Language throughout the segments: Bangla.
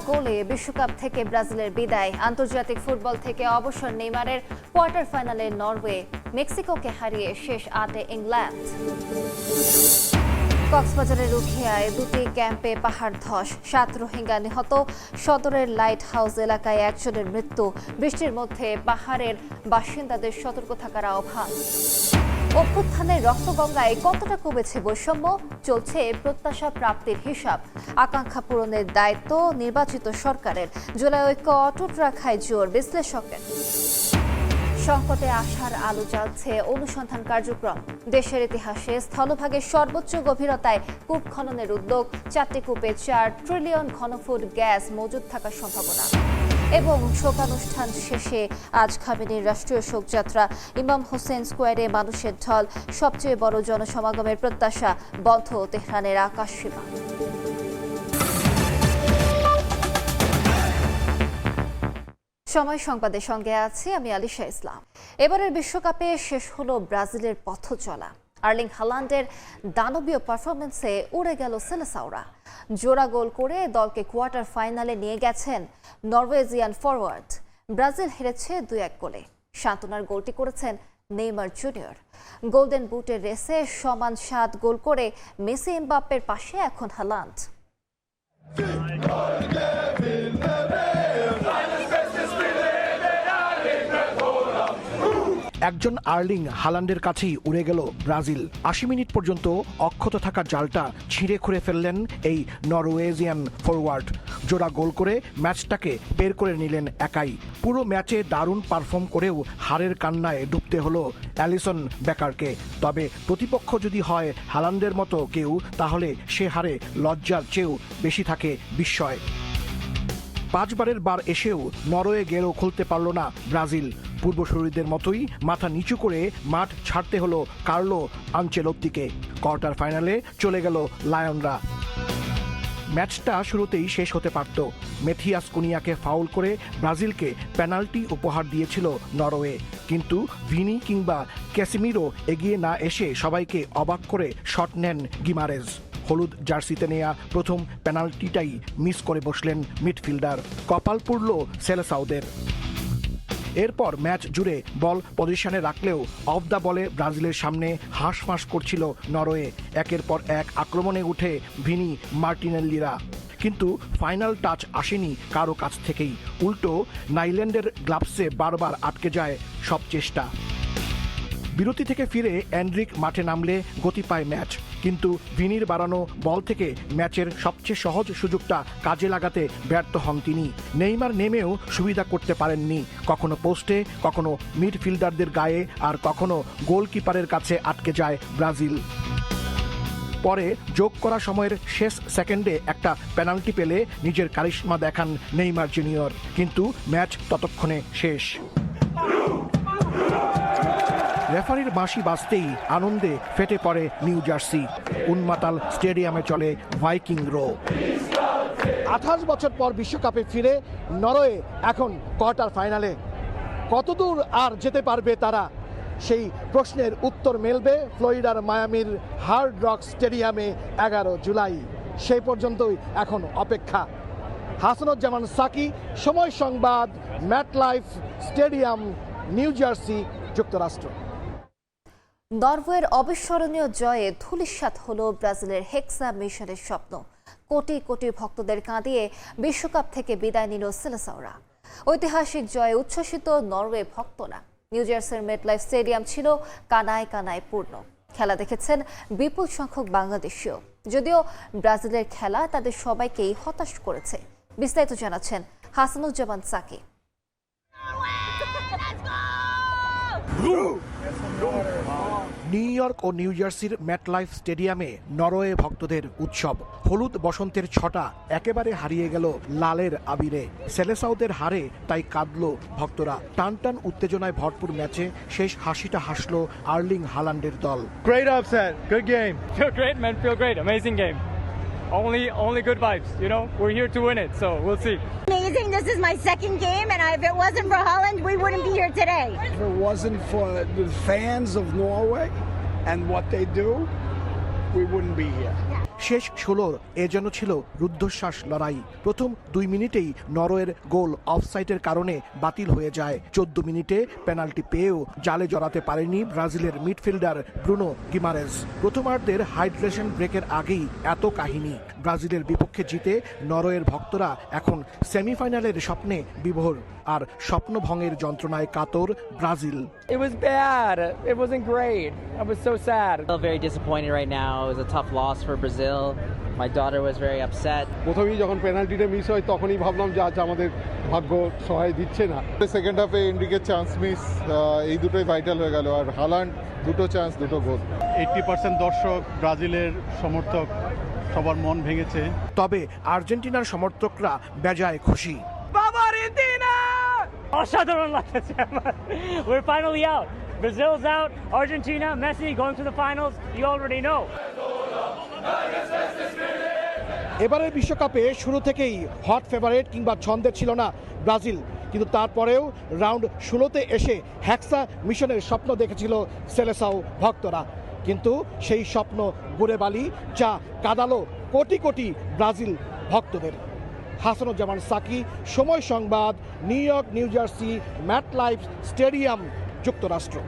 গোলে বিশ্বকাপ থেকে ব্রাজিলের বিদায়। আন্তর্জাতিক ফুটবল থেকে অবসর নেইমারের। কোয়ার্টার ফাইনালে নরওয়ে মেক্সিকোকে হারিয়ে শেষ 8-এ ইংল্যান্ড। কক্সবাজারের রুখিয়ায় দুটি ক্যাম্পে পাহাড় ধস, 7 রোহিঙ্গা নিহত। সদরের লাইট হাউস এলাকায় একজনের মৃত্যু। বৃষ্টির মধ্যে পাহাড়ের বাসিন্দাদের সতর্ক থাকার আহ্বান। অভ্যুত্থানের রক্তগঙ্গায় কতটা কমেছে বৈষম্য? চলছে প্রত্যাশা প্রাপ্তির হিসাব। আকাঙ্ক্ষা পূরণের দায়িত্ব নির্বাচিত সরকারের। জুলাই ঐক্য অটুট রাখায় জোর বিশ্লেষকের। সংকটে আশার আলো জ্বালছে অনুসন্ধান কার্যক্রম। দেশের ইতিহাসে স্থলভাগের সর্বোচ্চ গভীরতায় কূপ খননের উদ্যোগ। 4টি কূপে 4 ট্রিলিয়ন ঘনফুট গ্যাস মজুদ থাকার সম্ভাবনা। এবং শোকানুষ্ঠান শেষে আজ খামেনির রাষ্ট্রীয় শোকযাত্রা। ইমাম হোসেন স্কোয়ারে মানুষের ঢল। সবচেয়ে বড় জনসমাগমের প্রত্যাশা। বন্ধ তেহরানের আকাশসীমা। সময় সংবাদের সঙ্গে আছি আমি আলিশা ইসলাম। এবারের বিশ্বকাপে শেষ হলো ব্রাজিলের পথ চলা। আর্লিং হালান্ডের দানবীয় পারফরমেন্সে উড়ে গেল সেলেসাওরা। জোড়া গোল করে দলকে কোয়ার্টার ফাইনালে নিয়ে গেছেন নরওয়েজিয়ান ফরওয়ার্ড। ব্রাজিল হেরেছে 2-1 গোলে। সান্ত্বনার গোলটি করেছেন নেইমার জুনিয়র। গোল্ডেন বুটের রেসে সমান 7 গোল করে মেসি এমবাপ্পের পাশে এখন হালান্ড। একজন আর্লিং হালান্ডের কাছেই উড়ে গেল ব্রাজিল। 80 মিনিট পর্যন্ত অক্ষত থাকা জালটা ছিঁড়ে খুঁড়ে ফেললেন এই নরওয়েজিয়ান ফরওয়ার্ড। জোড়া গোল করে ম্যাচটাকে বের করে নিলেন একাই। পুরো ম্যাচে দারুণ পারফর্ম করেও হারের কান্নায় ডুবতে হলো অ্যালিসন বেকারকে। তবে প্রতিপক্ষ যদি হয় হালান্ডের মতো কেউ, তাহলে সে হারে লজ্জার চেয়েও বেশি থাকে বিস্ময়। 5 বারের বার এসেও নরওয়ে গেরও খুলতে পারল না ব্রাজিল। পূর্বসূরীদের মতোই মাথা নিচু করে মাঠ ছাড়তে হলো কার্লো আনচেলত্তিকে। কোয়ার্টার ফাইনালে চলে গেল লায়নরা। ম্যাচটা শুরুতেই শেষ হতে পারত। মেথিয়াস কুনিয়াকে ফাউল করে ব্রাজিলকে পেনাল্টি উপহার দিয়েছিল নরওয়ে, কিন্তু ভিনি কিংবা ক্যাসিমিরো এগিয়ে না এসে সবাইকে অবাক করে শট নেন গিমারেজ। হলুদ জার্সিতে নেয়া প্রথম পেনাল্টিটাই মিস করে বসলেন মিডফিল্ডার। কপাল পুড়ল সেলেসাওদের। এরপর ম্যাচ জুড়ে বল পজিশনে রাখলেও অফ দ্য বলে ব্রাজিলের সামনে হাঁসফাঁস করছিল নরওয়ে। একের পর এক আক্রমণে উঠে ভিনি মার্টিনেল্লিরা, কিন্তু ফাইনাল টাচ আসেনি কারো কাছ থেকেই। উল্টো নাইল্যান্ডের গ্লাভসে বারবার আটকে যায় সব চেষ্টা। বিরতি থেকে ফিরে এনরিক মাঠে নামলে গতি পায় ম্যাচ, কিন্তু ভিনির বাড়ানো বল থেকে ম্যাচের সবচেয়ে সহজ সুযোগটা কাজে লাগাতে ব্যর্থ হন তিনি। নেইমার নেমেও সুবিধা করতে পারেননি, কখনো পোস্টে, কখনো মিডফিল্ডারদের গায়ে, আর কখনো গোলকিপারের কাছে আটকে যায় ব্রাজিল। পরে যোগ করা সময়ের শেষ সেকেন্ডে একটা পেনাল্টি পেলে নিজের কারিশমা দেখান নেইমার জুনিয়র, কিন্তু ম্যাচ ততক্ষণে শেষ। রেফারির বাঁশি বাজতেই আনন্দে ফেটে পড়ে নিউ জার্সি। উন্মাতাল স্টেডিয়ামে চলে ভাইকিং রো। 28 বছর পর বিশ্বকাপে ফিরে নরওয়ে এখন কোয়ার্টার ফাইনালে। কতদূর আর যেতে পারবে তারা, সেই প্রশ্নের উত্তর মেলবে ফ্লোরিডার মায়ামির হার্ড রক স্টেডিয়ামে 11 জুলাই। সেই পর্যন্তই এখন অপেক্ষা। হাসানুজ্জামান সাকি, সময় সংবাদ, ম্যাটলাইফ স্টেডিয়াম, নিউ জার্সি, যুক্তরাষ্ট্র। নরওয়ের অবিস্মরণীয় জয়ে ধূলিসাৎ হলো ব্রাজিলের হেক্সা মিশনের স্বপ্ন। কোটি কোটি ভক্তদের কাঁদিয়ে বিশ্বকাপ থেকে বিদায় নিল সেলেসাওরা। ঐতিহাসিক জয়ে উচ্ছ্বসিত নরওয়ে ভক্তরা। নিউ জার্সির মেটলাইফ স্টেডিয়াম ছিল কানায় কানায় পূর্ণ। খেলা দেখেছেন বিপুল সংখ্যক বাংলাদেশীয়। যদিও ব্রাজিলের খেলা তাদের সবাইকেই হতাশ করেছে। বিস্তারিত জানাচ্ছেন হাসানুজ্জামান সাকি। নিউ ইয়র্ক ও নিউ জার্সির ম্যাটলাইফ স্টেডিয়ামে নরওয়ে ভক্তদের উৎসব। হলুদ বসন্তের ছটা একেবারে হারিয়ে গেল লালের আবিরে। সেলেসাওদের হারে তাই কাঁদল ভক্তরা। টান টান উত্তেজনায় ভরপুর ম্যাচে শেষ হাসিটা হাসলো আর্লিং হালান্ডের দল। Great upset, good game. Feel great, man. Feel great. Amazing game. Only good vibes. You know, we're here to win it, so we'll see. Amazing. This is my second game, and if it wasn't for Holland, we wouldn't be here today. If it wasn't for the fans of Norway and what they do, we wouldn't be here. শেষ 16 এ যেন ছিল রুদ্ধশ্বাস লড়াই। প্রথম 2 মিনিটেই নরওয়ের গোল অফসাইডের কারণে বাতিল হয়ে যায়। 14 মিনিটে পেনাল্টি পেয়েও জালে জড়াতে পারেনি ব্রাজিলের মিডফিল্ডার ব্রুনো গিমারেজ। প্রথমার্ধের হাইড্রেশন ব্রেকের আগেই এত কাহিনী। ব্রাজিলের বিপক্ষে জিতে নরওয়ের ভক্তরা এখন সেমিফাইনালের স্বপ্নে বিভোর, আর স্বপ্নভঙ্গের যন্ত্রণায় কাতর Brazil. It was bad. It wasn't great. I was so sad. I feel very disappointed right now. It was a tough loss for Brazil. My daughter was very upset. প্রথমেই যখন পেনাল্টিটা মিস হয় তখনই ভাবলাম যে আজ আমাদের ভাগ্য সহায় দিচ্ছে না। সেকেন্ড হাফে এনরিকের চান্স মিস, এই দুটোই ভাইটাল হয়ে গেল। আর হালান্ড দুটো চান্স, দুটো গোল। 80% দর্শক, ব্রাজিলের সমর্থক সবার মন ভেঙেছে। তবে আর্জেন্টিনার সমর্থকরা বেজায় খুশি। অসাধারণ লাগতেছে আমার। We're finally out. Brazil's out. Argentina, Messi going to the finals. You already know. এবারের বিশ্বকাপে শুরু থেকেই হট ফেভারিট কিংবা ছন্দের ছিল না ব্রাজিল, কিন্তু তারপরেও রাউন্ড 16তে এসে হ্যাক্সা মিশনের স্বপ্ন দেখেছিল সেলেসাও ভক্তরা। কিন্তু সেই স্বপ্ন গুড়ে বালি, যা কাঁদালো কোটি কোটি ব্রাজিল ভক্তদের। Hasanuzzaman Saki, Somoy Sangbad, New York, New Jersey, MetLife stadium, যুক্তরাষ্ট্র।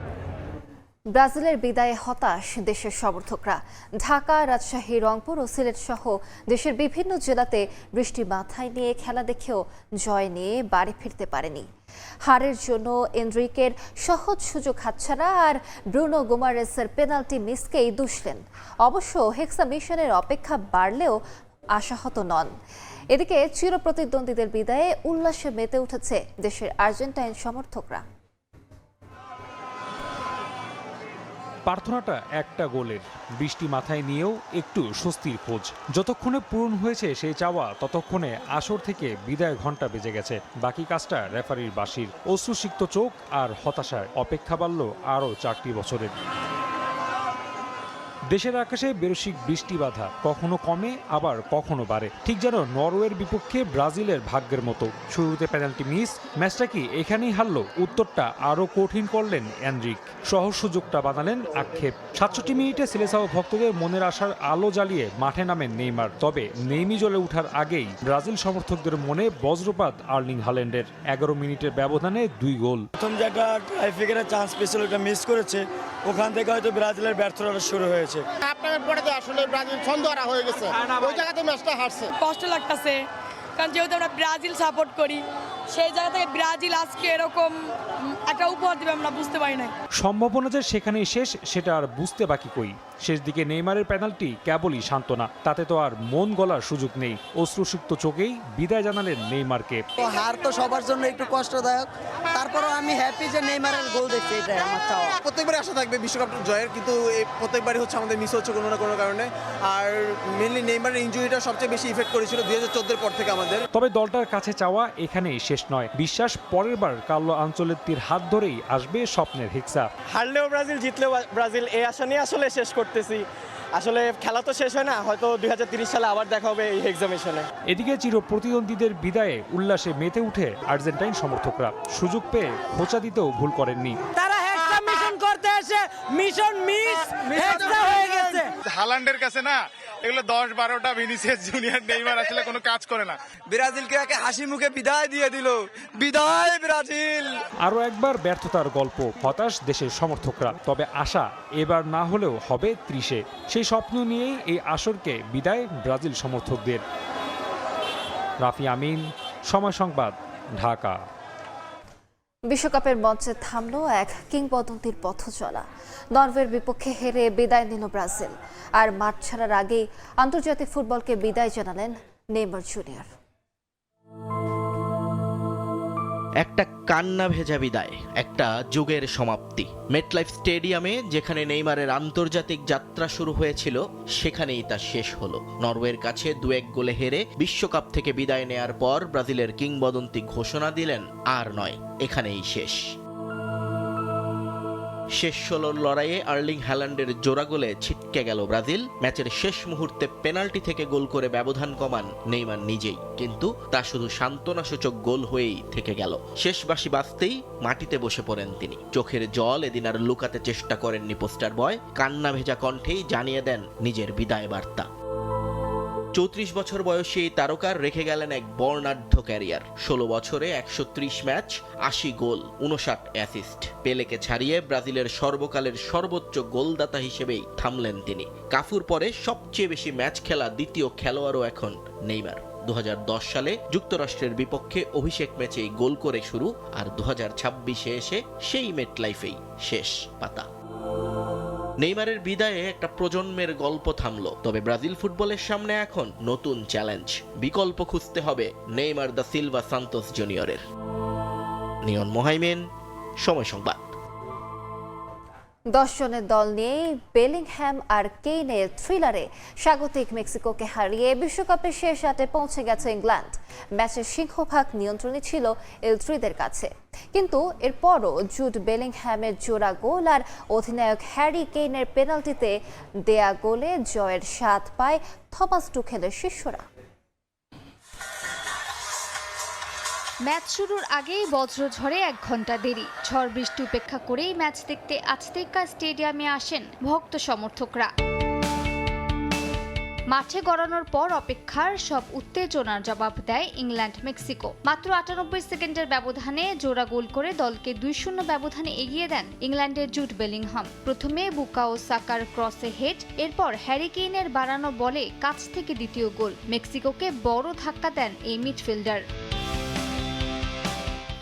ব্রাজিলের বিদায়ে হতাশ দেশের সমর্থকরা। ঢাকা, রাজশাহী, রংপুর ও সিলেট সহ দেশের বিভিন্ন জেলাতে বৃষ্টি মাথায় নিয়ে খেলা দেখেও জয় নিয়ে বাড়ি ফিরতে পারেনি। হারের জন্য এনরিকের সহজ সুযোগ হাতছাড়া আর ব্রুনো গোমারেসের পেনাল্টি মিসকেই দুষলেন। অবশ্য হেক্সা মিশনের অপেক্ষা বাড়লেও আশাহত নন। এদিকে চিরপ্রতিদ্বন্দ্বীদের বিদায়ে উল্লাসে মেতে উঠেছে দেশের আর্জেন্টাইন সমর্থকরা। প্রার্থনাটা একটা গোলের, বৃষ্টি মাথায় নিয়েও একটু স্বস্তির খোঁজ। যতক্ষণে পূরণ হয়েছে সেই চাওয়া, ততক্ষণে আসর থেকে বিদায় ঘণ্টা বেজে গেছে। বাকি কাজটা রেফারির বাঁশির। অশ্রুসিক্ত চোখ আর হতাশায় অপেক্ষা বাড়ল আরও 4টি বছরের। দেশের আকাশে বেরসিক বৃষ্টি বাধা, কখনো কমে আবার কখনো বাড়ে, ঠিক যেন নরওয়ের বিপক্ষে ব্রাজিলের ভাগ্যের মতো। শুরুতে পেনাল্টি মিস, ম্যাচটা কি এখানেই হারলো? উত্তরটা আরও কঠিন করলেন এনরিক, সহজ সুযোগটা বানালেন আক্ষেপ। 67 মিনিটে সেলেসাও ভক্তদের মনের আশার আলো জ্বালিয়ে মাঠে নামেন নেইমার। তবে নেইমি জ্বলে ওঠার আগেই ব্রাজিল সমর্থকদের মনে বজ্রপাত আর্লিং হাল্যান্ডের। 11 মিনিটের ব্যবধানে 2 গোল। প্রথম যেটা টাইফিকের চান্স পেয়েছিল ওটা মিস করেছে, ওখান থেকে হয়তো ব্রাজিলের ব্যর্থতা শুরু হয়েছে। আপনার পরে তো আসলে ব্রাজিল ছন্দহারা হয়ে গেছে, ওই জায়গাতে ম্যাচটা হারছে। কষ্ট লাগতেছে, কারণ যেহেতু আমরা ব্রাজিল সাপোর্ট করি, সেই জায়গা থেকে ব্রাজিল আজকে এরকম একটা উপহার দিবে আমরা বুঝতে পারি না। সম্ভাবনা যে সেখানেই শেষ, সেটা আর বুঝতে বাকি কই। শেষ দিকে নেইমারের পেনাল্টি কেবলই সান্ত্বনা, তাতে তো আর মন গলার সুযোগ নেই। অশ্রুসিক্ত চোখেই বিদায় জানালেন নেইমারকে। হার তো সবার জন্য একটু কষ্টদায়ক, তারপরেও আমি হ্যাপি যে নেইমারের গোল দেখছি, এটাই আমার চাওয়া। প্রত্যেকবারই আশা থাকবে বিশ্বকাপ জয়ের, কিন্তু প্রত্যেকবারই হচ্ছে আমাদের মিস হচ্ছে কোনো না কোনো কারণে। আর মেনলি নেইমারের ইনজুরিটা সবচেয়ে বেশি ইফেক্ট করেছিল 2014 পর থেকে আমাদের। তবে দলটার কাছে চাওয়া এখানেই শেষ নয়। বিশ্বাস পরের বার কার্লো আনচেলত্তির হাত ধরেই আসবে স্বপ্নের হেক্সা। হারলেও ব্রাজিল, জিতলেও ব্রাজিল, এই আশা নিয়ে আসলে শেষ করতেছি। আসলে খেলা তো শেষ হয় না, হয়তো 2030 সালে আবার দেখা হবে এই এক্সামিশনে। এদিকে চিরপ্রতিদ্বন্দ্বীদের বিদায়ে উল্লাসে মেতে উঠে আর্জেন্টাইন সমর্থকরা। সুযোগ পেয়ে খোঁচা দিতেও ভুল করেননি। তারা হেক্সা মিশন করতে এসে মিশন মিস হেক্সা হয়ে গেছে। হালান্ডের কাছে না এগুলো 10-12টা ভিনিসিয়াস জুনিয়র, নেইমার আসলে কোনো কাজ করে না। ব্রাজিলকে একে হাসি মুখে বিদায় দিয়ে দিল। বিদায় ব্রাজিল। আরও একবার ব্যর্থতার গল্প, হতাশ দেশের সমর্থকরা। তবে আশা এবার না হলেও হবে 30-এ। সেই স্বপ্ন নিয়েই এই আসরকে বিদায় ব্রাজিল সমর্থকদের। রাফি আমিন, সময় সংবাদ, ঢাকা। বিশ্বকাপের মঞ্চে থামল এক কিংবদন্তির পথ চলা। নরওয়ের বিপক্ষে হেরে বিদায় নিল ব্রাজিল, আর মাঠ ছাড়ার আগেই আন্তর্জাতিক ফুটবলকে বিদায় জানালেন নেইমার জুনিয়র। একটা কান্না ভেজা বিদায়, একটা যুগের সমাপ্তি। মেটলাইফ স্টেডিয়ামে যেখানে নেইমারের আন্তর্জাতিক যাত্রা শুরু হয়েছিল, সেখানেই তা শেষ হলো। নরওয়ের কাছে 2-1 গোলে হেরে বিশ্বকাপ থেকে বিদায় নেয়ার পর ব্রাজিলের কিংবদন্তি ঘোষণা দিলেন, আর নয়, এখানেই শেষ। শেষ 16 লড়াইয়ে আর্লিং হ্যালান্ডের জোড়া গোলে ছিটকে গেল ব্রাজিল। ম্যাচের শেষ মুহূর্তে পেনাল্টি থেকে গোল করে ব্যবধান কমান নেইমার নিজেই, কিন্তু তা শুধু সান্ত্বনাসূচক গোল হয়েই থেকে গেল। শেষ বাঁশি বাজতেই মাটিতে বসে পড়েন তিনি। চোখের জল এদিন আর লুকাতে চেষ্টা করেননি পোস্টার বয়, কান্না ভেজা কণ্ঠেই জানিয়ে দেন নিজের বিদায় বার্তা। 34 বছর বয়সী এই তারকার রেখে গেলেন এক বর্ণাঢ্য ক্যারিয়ার। 16 বছরে 130 ম্যাচ, 80 গোল, 59 অ্যাসিস্ট। পেলেকে ছাড়িয়ে ব্রাজিলের সর্বকালের সর্বোচ্চ গোলদাতা হিসেবেই থামলেন তিনি। কাফুর পরে সবচেয়ে বেশি ম্যাচ খেলা দ্বিতীয় খেলোয়াড়ও এখন নেইমার। 2010 সালে যুক্তরাষ্ট্রের বিপক্ষে অভিষেক ম্যাচেই গোল করে শুরু, আর 2026-এ এসে সেই মেটলাইফেই শেষ পাতা। নেইমারের বিদায়ে একটা প্রজন্মের গল্প থামলো, তবে ব্রাজিল ফুটবলের সামনে এখন নতুন চ্যালেঞ্জ। বিকল্প খুঁজতে হবে নেইমার দা সিলভা সান্তোস জুনিয়রের। নিয়ন মোহাইমেন, সময় সংবাদ। 10 জনের দল নিয়ে বেলিংহ্যাম আর কেইনের থ্রিলারে স্বাগতিক মেক্সিকোকে হারিয়ে বিশ্বকাপের শেষ আটে পৌঁছে গেছে ইংল্যান্ড। ম্যাচের সিংহভাগ নিয়ন্ত্রণই ছিল এল3দের কাছে, কিন্তু এরপরও জুড বেলিংহ্যামের জোড়া গোল আর অধিনায়ক হ্যারি কেইনের পেনাল্টিতে দেয়া গোলে জয়ের স্বাদ পায় থমাস টুখেলের শিষ্যরা। ম্যাচ শুরুর আগেই বজ্রঝড়ে 1 ঘন্টা দেরি। ঝড় বৃষ্টি উপেক্ষা করেই ম্যাচ দেখতে আজতেকা স্টেডিয়ামে আসেন ভক্ত সমর্থকরা। মাঠে গড়ানোর পর অপেক্ষার সব উত্তেজনার জবাব দেয় ইংল্যান্ড মেক্সিকো। মাত্র 98 সেকেন্ডের ব্যবধানে জোড়া গোল করে দলকে 2-0 ব্যবধানে এগিয়ে দেন ইংল্যান্ডের জুড বেলিংহাম। প্রথমে বুকাও সাকার ক্রসে হেড, এরপর হ্যারি কেইনের বাড়ানো বলে কাছ থেকে দ্বিতীয় গোল। মেক্সিকোকে বড় ধাক্কা দেন এই মিডফিল্ডার।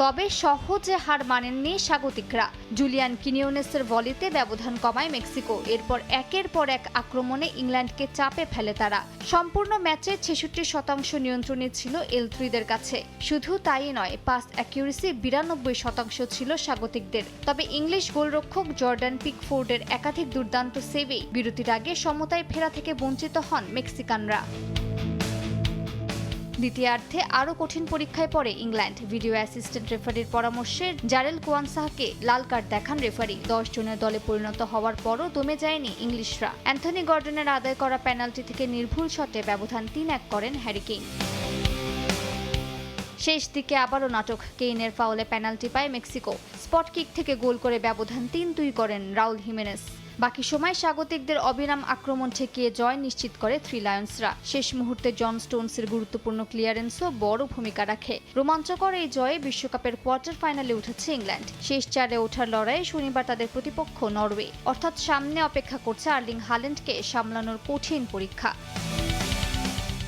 তবে সহজে হার মানেননি স্বাগতিকরা। জুলিয়ান কিনিওনেসের ভলিতে ব্যবধান কমায় মেক্সিকো। এরপর একের পর এক আক্রমণে ইংল্যান্ডকে চাপে ফেলে তারা। সম্পূর্ণ ম্যাচে 66% নিয়ন্ত্রণে ছিল এল3দের কাছে। শুধু তাই নয়, পাস অ্যাকিউরেসি 92% ছিল স্বাগতিকদের। তবে ইংলিশ গোলরক্ষক জর্ডান পিকফোর্ডের একাধিক দুর্দান্ত সেভেই বিরতির আগে সমতায় ফেরা থেকে বঞ্চিত হন মেক্সিকানরা। দ্বিতীয়ার্ধে আরও কঠিন পরীক্ষায় পড়ে ইংল্যান্ড। ভিডিও অ্যাসিস্ট্যান্ট রেফারির পরামর্শে জারেল কোয়ানসাহকে লাল কার্ড দেখান রেফারি। 10 জনের দলে পরিণত হওয়ার পরও দমে যায়নি ইংলিশরা। অ্যান্থনি গর্ডনের আদায় করা পেনাল্টি থেকে নির্ভুল শটে ব্যবধান 3-1 করেন হ্যারি কেইন। শেষ দিকে আবারও নাটক। কেইনের ফাউলে পেনাল্টি পায় মেক্সিকো। স্পট কিক থেকে গোল করে ব্যবধান 3-2 করেন রাউল হিমেনেস। বাকি সময় স্বাগতিকদের অবিরাম আক্রমণ ঠেকিয়ে জয় নিশ্চিত করে থ্রি লায়ন্সরা। শেষ মুহূর্তে জন স্টোনসের গুরুত্বপূর্ণ ক্লিয়ারেন্সও বড় ভূমিকা রাখে। রোমাঞ্চকর এই জয়ে বিশ্বকাপের কোয়ার্টার ফাইনালে উঠেছে ইংল্যান্ড। শেষ 4-এ ওঠার লড়াইয়ে শনিবার তাদের প্রতিপক্ষ নরওয়ে। অর্থাৎ সামনে অপেক্ষা করছে আর্লিং হাল্যান্ডকে সামলানোর কঠিন পরীক্ষা।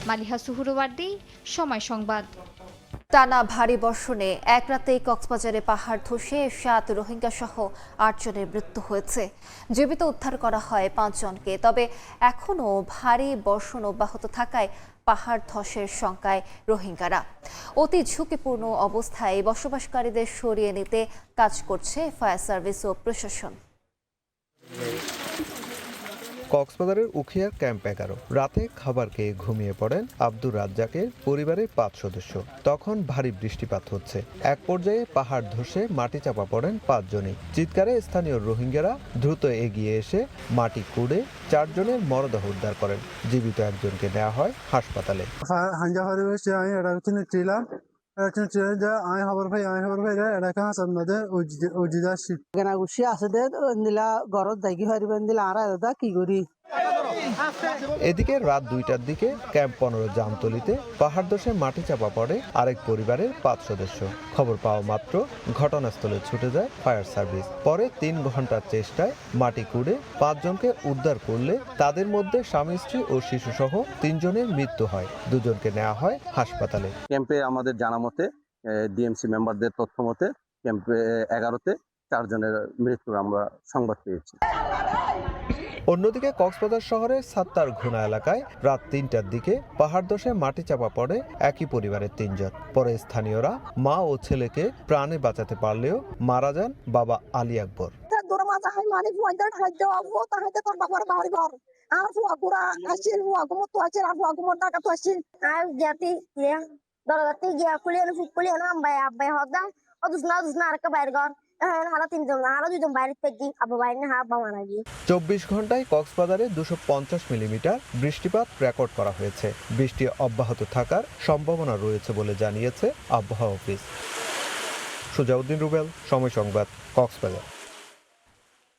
মালিহা সুহুরওয়ার্দী, সময় সংবাদ। টানা ভারী বর্ষণে এক রাতেই কক্সবাজারে পাহাড় ধসে 7 রোহিঙ্গা সহ 8 জনের মৃত্যু হয়েছে। জীবিত উদ্ধার করা হয় 5 জনকে। তবে এখনও ভারী বর্ষণ অব্যাহত থাকায় পাহাড় ধসের শঙ্কায় রোহিঙ্গারা। অতি ঝুঁকিপূর্ণ অবস্থায় বসবাসকারীদের সরিয়ে নিতে কাজ করছে ফায়ার সার্ভিস ও প্রশাসন। কক্সবাজারের উখিয়ার ক্যাম্প 11 রাতে খাবার খেয়ে ঘুমিয়ে পড়েন আব্দুর রাজ্জাকের পরিবারের 5 সদস্য। তখন ভারী বৃষ্টিপাত হচ্ছে। এক পর্যায়ে পাহাড় ধসে মাটি চাপা পড়েন 5 জনই। চিৎকারে স্থানীয় রোহিঙ্গারা দ্রুত এগিয়ে এসে মাটি খুঁড়ে 4 জনের মরদেহ উদ্ধার করেন। জীবিত একজনকে নেওয়া হয় হাসপাতালে। এদিকে রাত 2টার দিকে ক্যাম্প 15 জামতলিতে পাহাড় ধসে মাটি চাপা পড়ে আরেক পরিবারের 5 সদস্য। খবর পাওয়া মাত্র ঘটনাস্থলে ছুটে যায় ফায়ার সার্ভিস। পরে 3 ঘন্টার চেষ্টায় মাটি খুঁড়ে 5 জনকে উদ্ধার করলে তাদের মধ্যে স্বামী স্ত্রী ও শিশু সহ 3 জনের মৃত্যু হয়। 2 জনকে নেওয়া হয় হাসপাতালে। ক্যাম্পে আমাদের জানা মতে ডিএমসি মেম্বারদের তথ্য মতে ক্যাম্পে 11তে 4 জনের মৃত্যুর আমরা সংবাদ পেয়েছি। অন্যদিকে কক্সবাজার শহরের সাত্তার ঘোনা এলাকায় রাত 3টার দিকে পাহাড় ধসে মাটি চাপা পড়ে একই পরিবারের 3 জন। পরে স্থানীয়রা মা ও ছেলেকে প্রাণে বাঁচাতে পারলেও মারা যান বাবা আলী আকবর। চব্বিশ ঘন্টায় কক্সবাজারে 250 মিলিমিটার বৃষ্টিপাত রেকর্ড করা হয়েছে। বৃষ্টি অব্যাহত থাকার সম্ভাবনা রয়েছে বলে জানিয়েছে আবহাওয়া অফিস। সুজাউদ্দিন রুবেল, সময় সংবাদ, কক্সবাজার।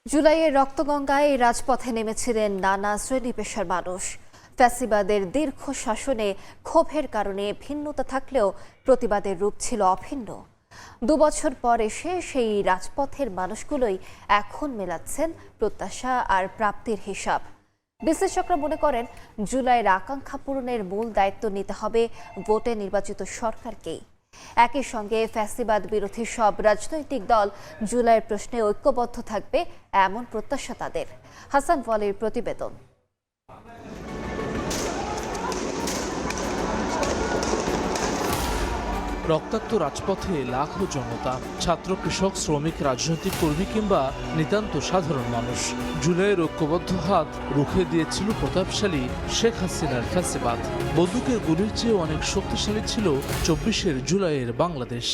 জুলাইয়ের রক্তগঙ্গায় রাজপথে নেমেছিলেন নানা শ্রেণী পেশার মানুষ। ফ্যাসিবাদের দীর্ঘ শাসনে ক্ষোভের কারণে ভিন্নতা থাকলেও প্রতিবাদের রূপ ছিল অভিন্ন। 2 বছর পর এসে সেই রাজপথের মানুষগুলোই এখন মেলাচ্ছেন প্রত্যাশা আর প্রাপ্তির হিসাব। বিশ্লেষকরা মনে করেন, জুলাইয়ের আকাঙ্ক্ষা পূরণের মূল দায়িত্ব নিতে হবে ভোটে নির্বাচিত সরকারকেই। একই সঙ্গে ফ্যাসিবাদ বিরোধী সব রাজনৈতিক দল জুলাইয়ের প্রশ্নে ঐক্যবদ্ধ থাকবে এমন প্রত্যাশা তাদের। হাসান ওয়ালির প্রতিবেদন। রক্তাক্ত রাজপথে লাখো জনতা, ছাত্র, কৃষক, শ্রমিক, রাজনৈতিক কর্মী কিংবা নিতান্ত সাধারণ মানুষ। জুলাইয়ের ঐক্যবদ্ধ হাত রুখে দিয়েছিল প্রতাপশালী শেখ হাসিনার ফ্যাসিবাদ। বন্দুকের গুলির চেয়ে অনেক শক্তিশালী ছিল 24 জুলাইয়ের বাংলাদেশ।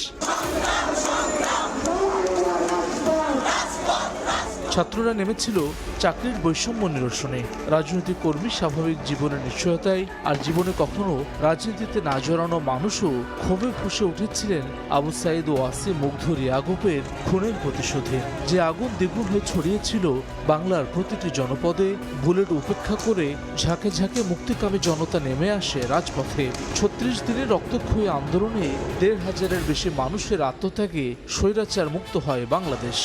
ছাত্ররা নেমেছিল চাকরির বৈষম্য নিরসনে, রাজনৈতিক কর্মী স্বাভাবিক জীবনের নিশ্চয়তায়, আর জীবনে কখনো রাজনীতিতে না জড়ানো মানুষও ক্ষোভে ফুঁসে উঠেছিলেন আবু সাইদ ও ওয়াসিম মুগ্ধ রিয়াগুপের খুনের প্রতিশোধে। যে আগুন দ্বিগুণ হয়ে ছড়িয়েছিল বাংলার প্রতিটি জনপদে, বুলেট উপেক্ষা করে ঝাঁকে ঝাঁকে মুক্তিকামী জনতা নেমে আসে রাজপথে। 36 দিনের রক্তক্ষয়ী আন্দোলনে 1,500-এর বেশি মানুষের আত্মত্যাগে স্বৈরাচার মুক্ত হয় বাংলাদেশ।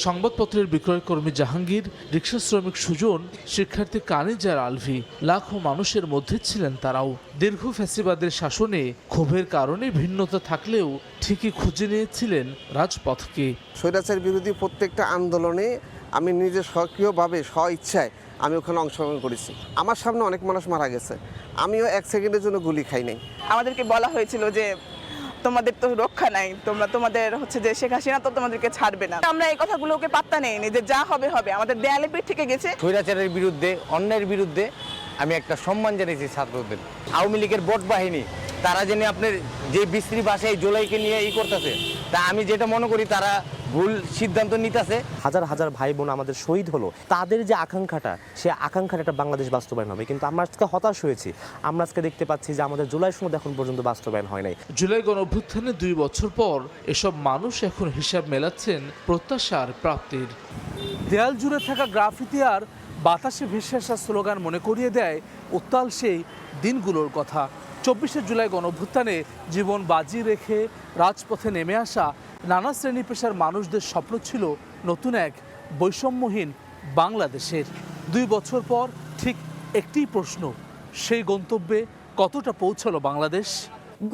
সংবাদপত্রের বিক্রয়কর্মী জাহাঙ্গীর, রিকশা শ্রমিক সুজন, শিক্ষার্থী কানিজার আলভি, লাখো মানুষের মধ্যে ছিলেন তারাও। দীর্ঘ ফ্যাসিবাদের শাসনে ক্ষোভের কারণে ভিন্নতা থাকলেও ঠিকই খুঁজে নিয়েছিলেন রাজপথকে। স্বৈরাচার বিরোধী প্রত্যেকটা আন্দোলনে আমি নিজে সক্রিয়ভাবে ইচ্ছায় আমি ওখানে অংশগ্রহণ করেছি। আমার সামনে অনেক মানুষ মারা গেছে, আমিও 1 সেকেন্ডের জন্য গুলি খাই নাই। আমাদেরকে বলা হয়েছিল যে তোমাদের তো রক্ষা নাই, তোমাদের হচ্ছে যে শেখ হাসিনা তো তোমাদেরকে ছাড়বে না। আমরা এই কথাগুলোকে পাত্তা নেইনি, যে যা হবে হবে, আমাদের দেয়ালে পিঠ থেকে গেছে। স্বৈরাচারের বিরুদ্ধে, অন্যের বিরুদ্ধে আমি একটা সম্মান জানিয়েছি ছাত্রদের। আওয়ামী লীগের বট বাহিনী তারা জেনে আপনার যে বিশ্রী ভাষায় জুলাইকে নিয়ে করতেছে, তা আমি যেটা মনে করি তারা ভুল সিদ্ধান্ত নিতেছে। হাজার হাজার ভাই বোন আমাদের শহীদ হলো, তাদের যে আকাঙ্ক্ষাটা, সে আকাঙ্ক্ষাটা একটা বাংলাদেশ বাস্তবায়ন হবে। কিন্তু আমরা আজকে হতাশ হয়েছি, আমরা আজকে দেখতে পাচ্ছি যে আমাদের জুলাই সনদ এখন পর্যন্ত বাস্তবায়ন হয় নাই। জুলাই গণঅভ্যুত্থানে 2 বছর পর এসব মানুষ এখন হিসাব মেলাচ্ছেন প্রত্যাশার প্রাপ্তির। দেয়াল জুড়ে থাকা গ্রাফিতি আর বাতাসে ভেসে আসা স্লোগান মনে করিয়ে দেয় উত্তাল সেই দিনগুলোর কথা। 24 জুলাই গণঅভ্যুত্থানে জীবন বাজি রেখে রাজপথে নেমে আসা নানা শ্রেণী পেশার মানুষদের স্বপ্ন ছিল নতুন এক বৈষম্যহীন বাংলাদেশের। 2 বছর পর ঠিক একটিই প্রশ্ন, সেই গন্তব্যে কতটা পৌঁছালো বাংলাদেশ?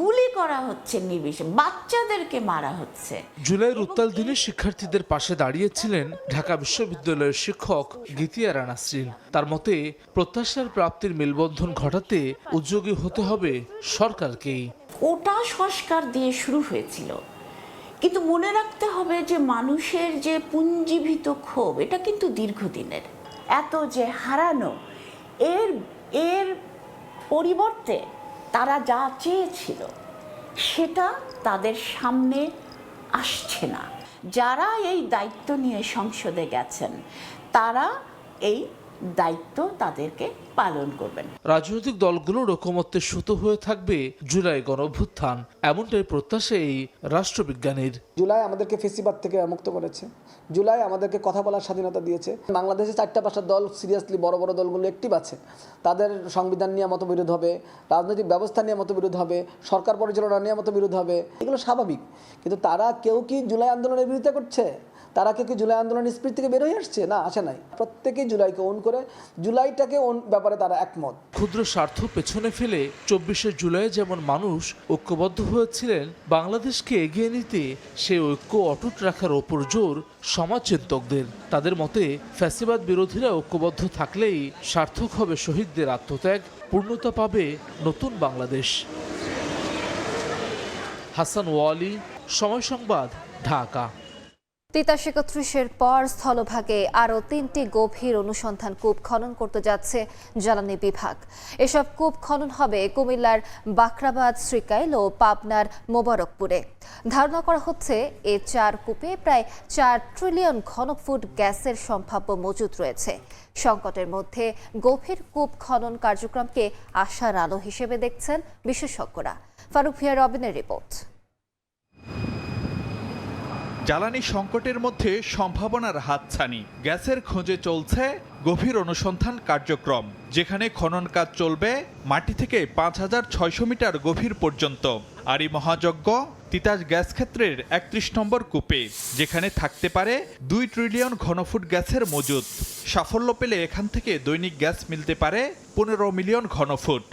গুলি করা হচ্ছে নির্বিচারে, বাচ্চাদেরকে মারা হচ্ছে। জুলাইয়ের উত্তাল দিনে শিক্ষার্থীদের পাশে দাঁড়িয়েছিলেন ঢাকা বিশ্ববিদ্যালয়ের শিক্ষক গীতিয়ারা নাসরিন। তার মতে, প্রত্যাশার প্রাপ্তির মেলবন্ধন ঘটাতে উদ্যোগী হতে হবে সরকারকেই। কোটা সংস্কার দিয়ে শুরু হয়েছিল, কিন্তু মনে রাখতে হবে যে মানুষের যে পুঞ্জীভূত ক্ষোভ, এটা কিন্তু দীর্ঘদিনের। এত যে হারানো, এর পরিবর্তে তারা যা চেয়েছিল সেটা তাদের সামনে আসছে না। যারা এই দায়িত্ব নিয়ে সংসদে গেছেন, তারা এই দায়িত্ব তাদেরকে পালন করবেন। রাজনৈতিক দলগুলোর ঐকমত্যে সুতো হয়ে থাকবে জুলাই গণঅভ্যুত্থান, এমনটাই প্রত্যাশা এই রাষ্ট্রবিজ্ঞানীর। জুলাই আমাদেরকে ফেসিবাদ থেকে মুক্ত করেছে, জুলাই আমাদেরকে কথা বলার স্বাধীনতা দিয়েছে। বাংলাদেশে 4-5টা দল সিরিয়াসলি, বড় বড় দলগুলো অ্যাক্টিভ আছে। তাদের সংবিধান নিয়ে মতবিরোধ হবে, রাজনৈতিক ব্যবস্থা নিয়ে মতবিরোধ হবে, সরকার পরিচালনা নিয়ে মতবিরোধ হবে, এগুলো স্বাভাবিক। কিন্তু তারা কেউ কি জুলাই আন্দোলনের বিরোধিতা করছে? তারা কেউ কি জুলাই আন্দোলনের স্পিরিট থেকে বের হয়ে আসছে? না, আসে নাই। প্রত্যেকেই জুলাইকে ওন করে, জুলাইটাকে ওন ব্যাপারে তারা একমত। ক্ষুদ্র স্বার্থ পেছনে ফেলে 24 জুলাই যেমন মানুষ ঐক্যবদ্ধ হয়েছিলেন বাংলাদেশকে এগিয়ে নিতে, সেই ঐক্য অটুট রাখার ওপর জোর সমাজচিন্তকদের। তাদের মতে, ফ্যাসিবাদ বিরোধীরা ঐক্যবদ্ধ থাকলেই সার্থক হবে শহীদদের আত্মত্যাগ, পূর্ণতা পাবে নতুন বাংলাদেশ। হাসান ওয়ালি, সময় সংবাদ, ঢাকা। ৩৩-৩১ পর স্থলভাগে আরও 3টি গভীর অনুসন্ধান কূপ খনন করতে যাচ্ছে জ্বালানি বিভাগ। এসব কূপ খনন হবে কুমিল্লার বাখরাবাদ, শ্রীকাইল ও পাবনার মোবারকপুরে। ধারণা করা হচ্ছে, এ 4 কূপে প্রায় 4 ট্রিলিয়ন ঘনফুট গ্যাসের সম্ভাব্য মজুদ রয়েছে। সংকটের মধ্যে গভীর কূপ খনন কার্যক্রমকে আশার আলো হিসেবে দেখছেন বিশেষজ্ঞরা। ফারুক ভিয়া রবিনের রিপোর্ট। জ্বালানি সংকটের মধ্যে সম্ভাবনার হাতছানি। গ্যাসের খোঁজে চলছে গভীর অনুসন্ধান কার্যক্রম, যেখানে খনন কাজ চলবে মাটি থেকে ৫,৬০০ মিটার গভীর পর্যন্ত। আর এই মহাযজ্ঞ তিতাস গ্যাস ক্ষেত্রের ৩১ নম্বর কূপে, যেখানে থাকতে পারে ২ ট্রিলিয়ন ঘনফুট গ্যাসের মজুদ। সাফল্য পেলে এখান থেকে দৈনিক গ্যাস মিলতে পারে ১৫ মিলিয়ন ঘনফুট।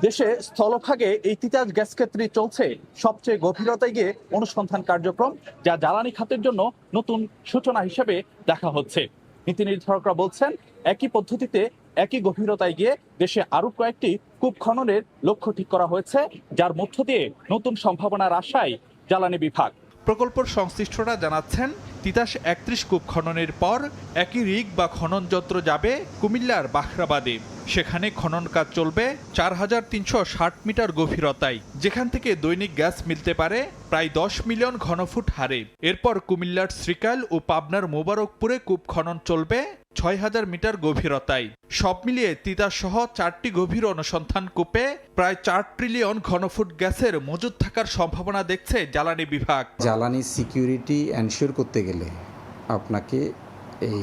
দেশে স্থলভাগে এই তিতাস গ্যাস ক্ষেত্রে চলছে সবচেয়ে গভীরতায় গিয়ে অনুসন্ধান কার্যক্রম, যা জ্বালানি খাতের জন্য নতুন সূচনা হিসেবে দেখা হচ্ছে। নীতি নির্ধারকরা বলছেন, একই পদ্ধতিতে একই গভীরতায় গিয়ে দেশে আরো কয়েকটি কূপ খননের লক্ষ্য ঠিক করা হয়েছে, যার মধ্য দিয়ে নতুন সম্ভাবনার আশায় জ্বালানি বিভাগ। প্রকল্পের সংশ্লিষ্টরা জানাচ্ছেন, তিতাস ৩১ কূপ খননের পর একই রিগ বা খনন যন্ত্র যাবে কুমিল্লার বাখরাবাদে। সেখানে খনন কাজ চলবে ৪,৩৬০ মিটার গভীরতায়, যেখান থেকে দৈনিক গ্যাস মিলতে পারে প্রায় ১০ মিলিয়ন ঘনফুট হারে। এরপর কুমিল্লার শ্রীকাল ও পাবনার মোবারকপুরে কূপ খনন চলবে ৬,০০০ মিটার গভীরতায়। সব মিলিয়ে তিতাস সহ ৪টি গভীর অনুসন্ধান কূপে প্রায় ৪ ট্রিলিয়ন ঘনফুট গ্যাসের মজুদ থাকার সম্ভাবনা দেখছে জ্বালানি বিভাগ। জ্বালানি সিকিউরিটি এনশিওর করতে গেলে আপনাকে এই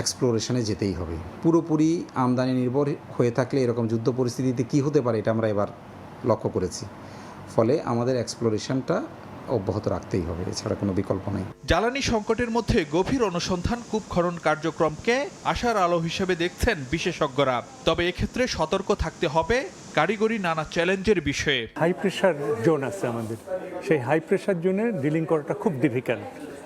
এক্সপ্লোরেশনে যেতেই হবে। পুরোপুরি আমদানি নির্ভর হয়ে থাকলে এরকম যুদ্ধ পরিস্থিতিতে কী হতে পারে এটা আমরা এবার লক্ষ্য করেছি। ফলে আমাদের এক্সপ্লোরেশনটা অব্যাহত রাখতেই হবে, এছাড়া কোনো বিকল্প নেই। জ্বালানি সংকটের মধ্যে গভীর অনুসন্ধান কূপ খনন কার্যক্রমকে আশার আলো হিসেবে দেখছেন বিশেষজ্ঞরা। তবে এক্ষেত্রে সতর্ক থাকতে হবে কারিগরি নানা চ্যালেঞ্জের বিষয়ে। হাই প্রেশার জোন আছে আমাদের, সেই হাই প্রেশার জোনে ডিলিং করাটা খুব ডিফিকাল্ট,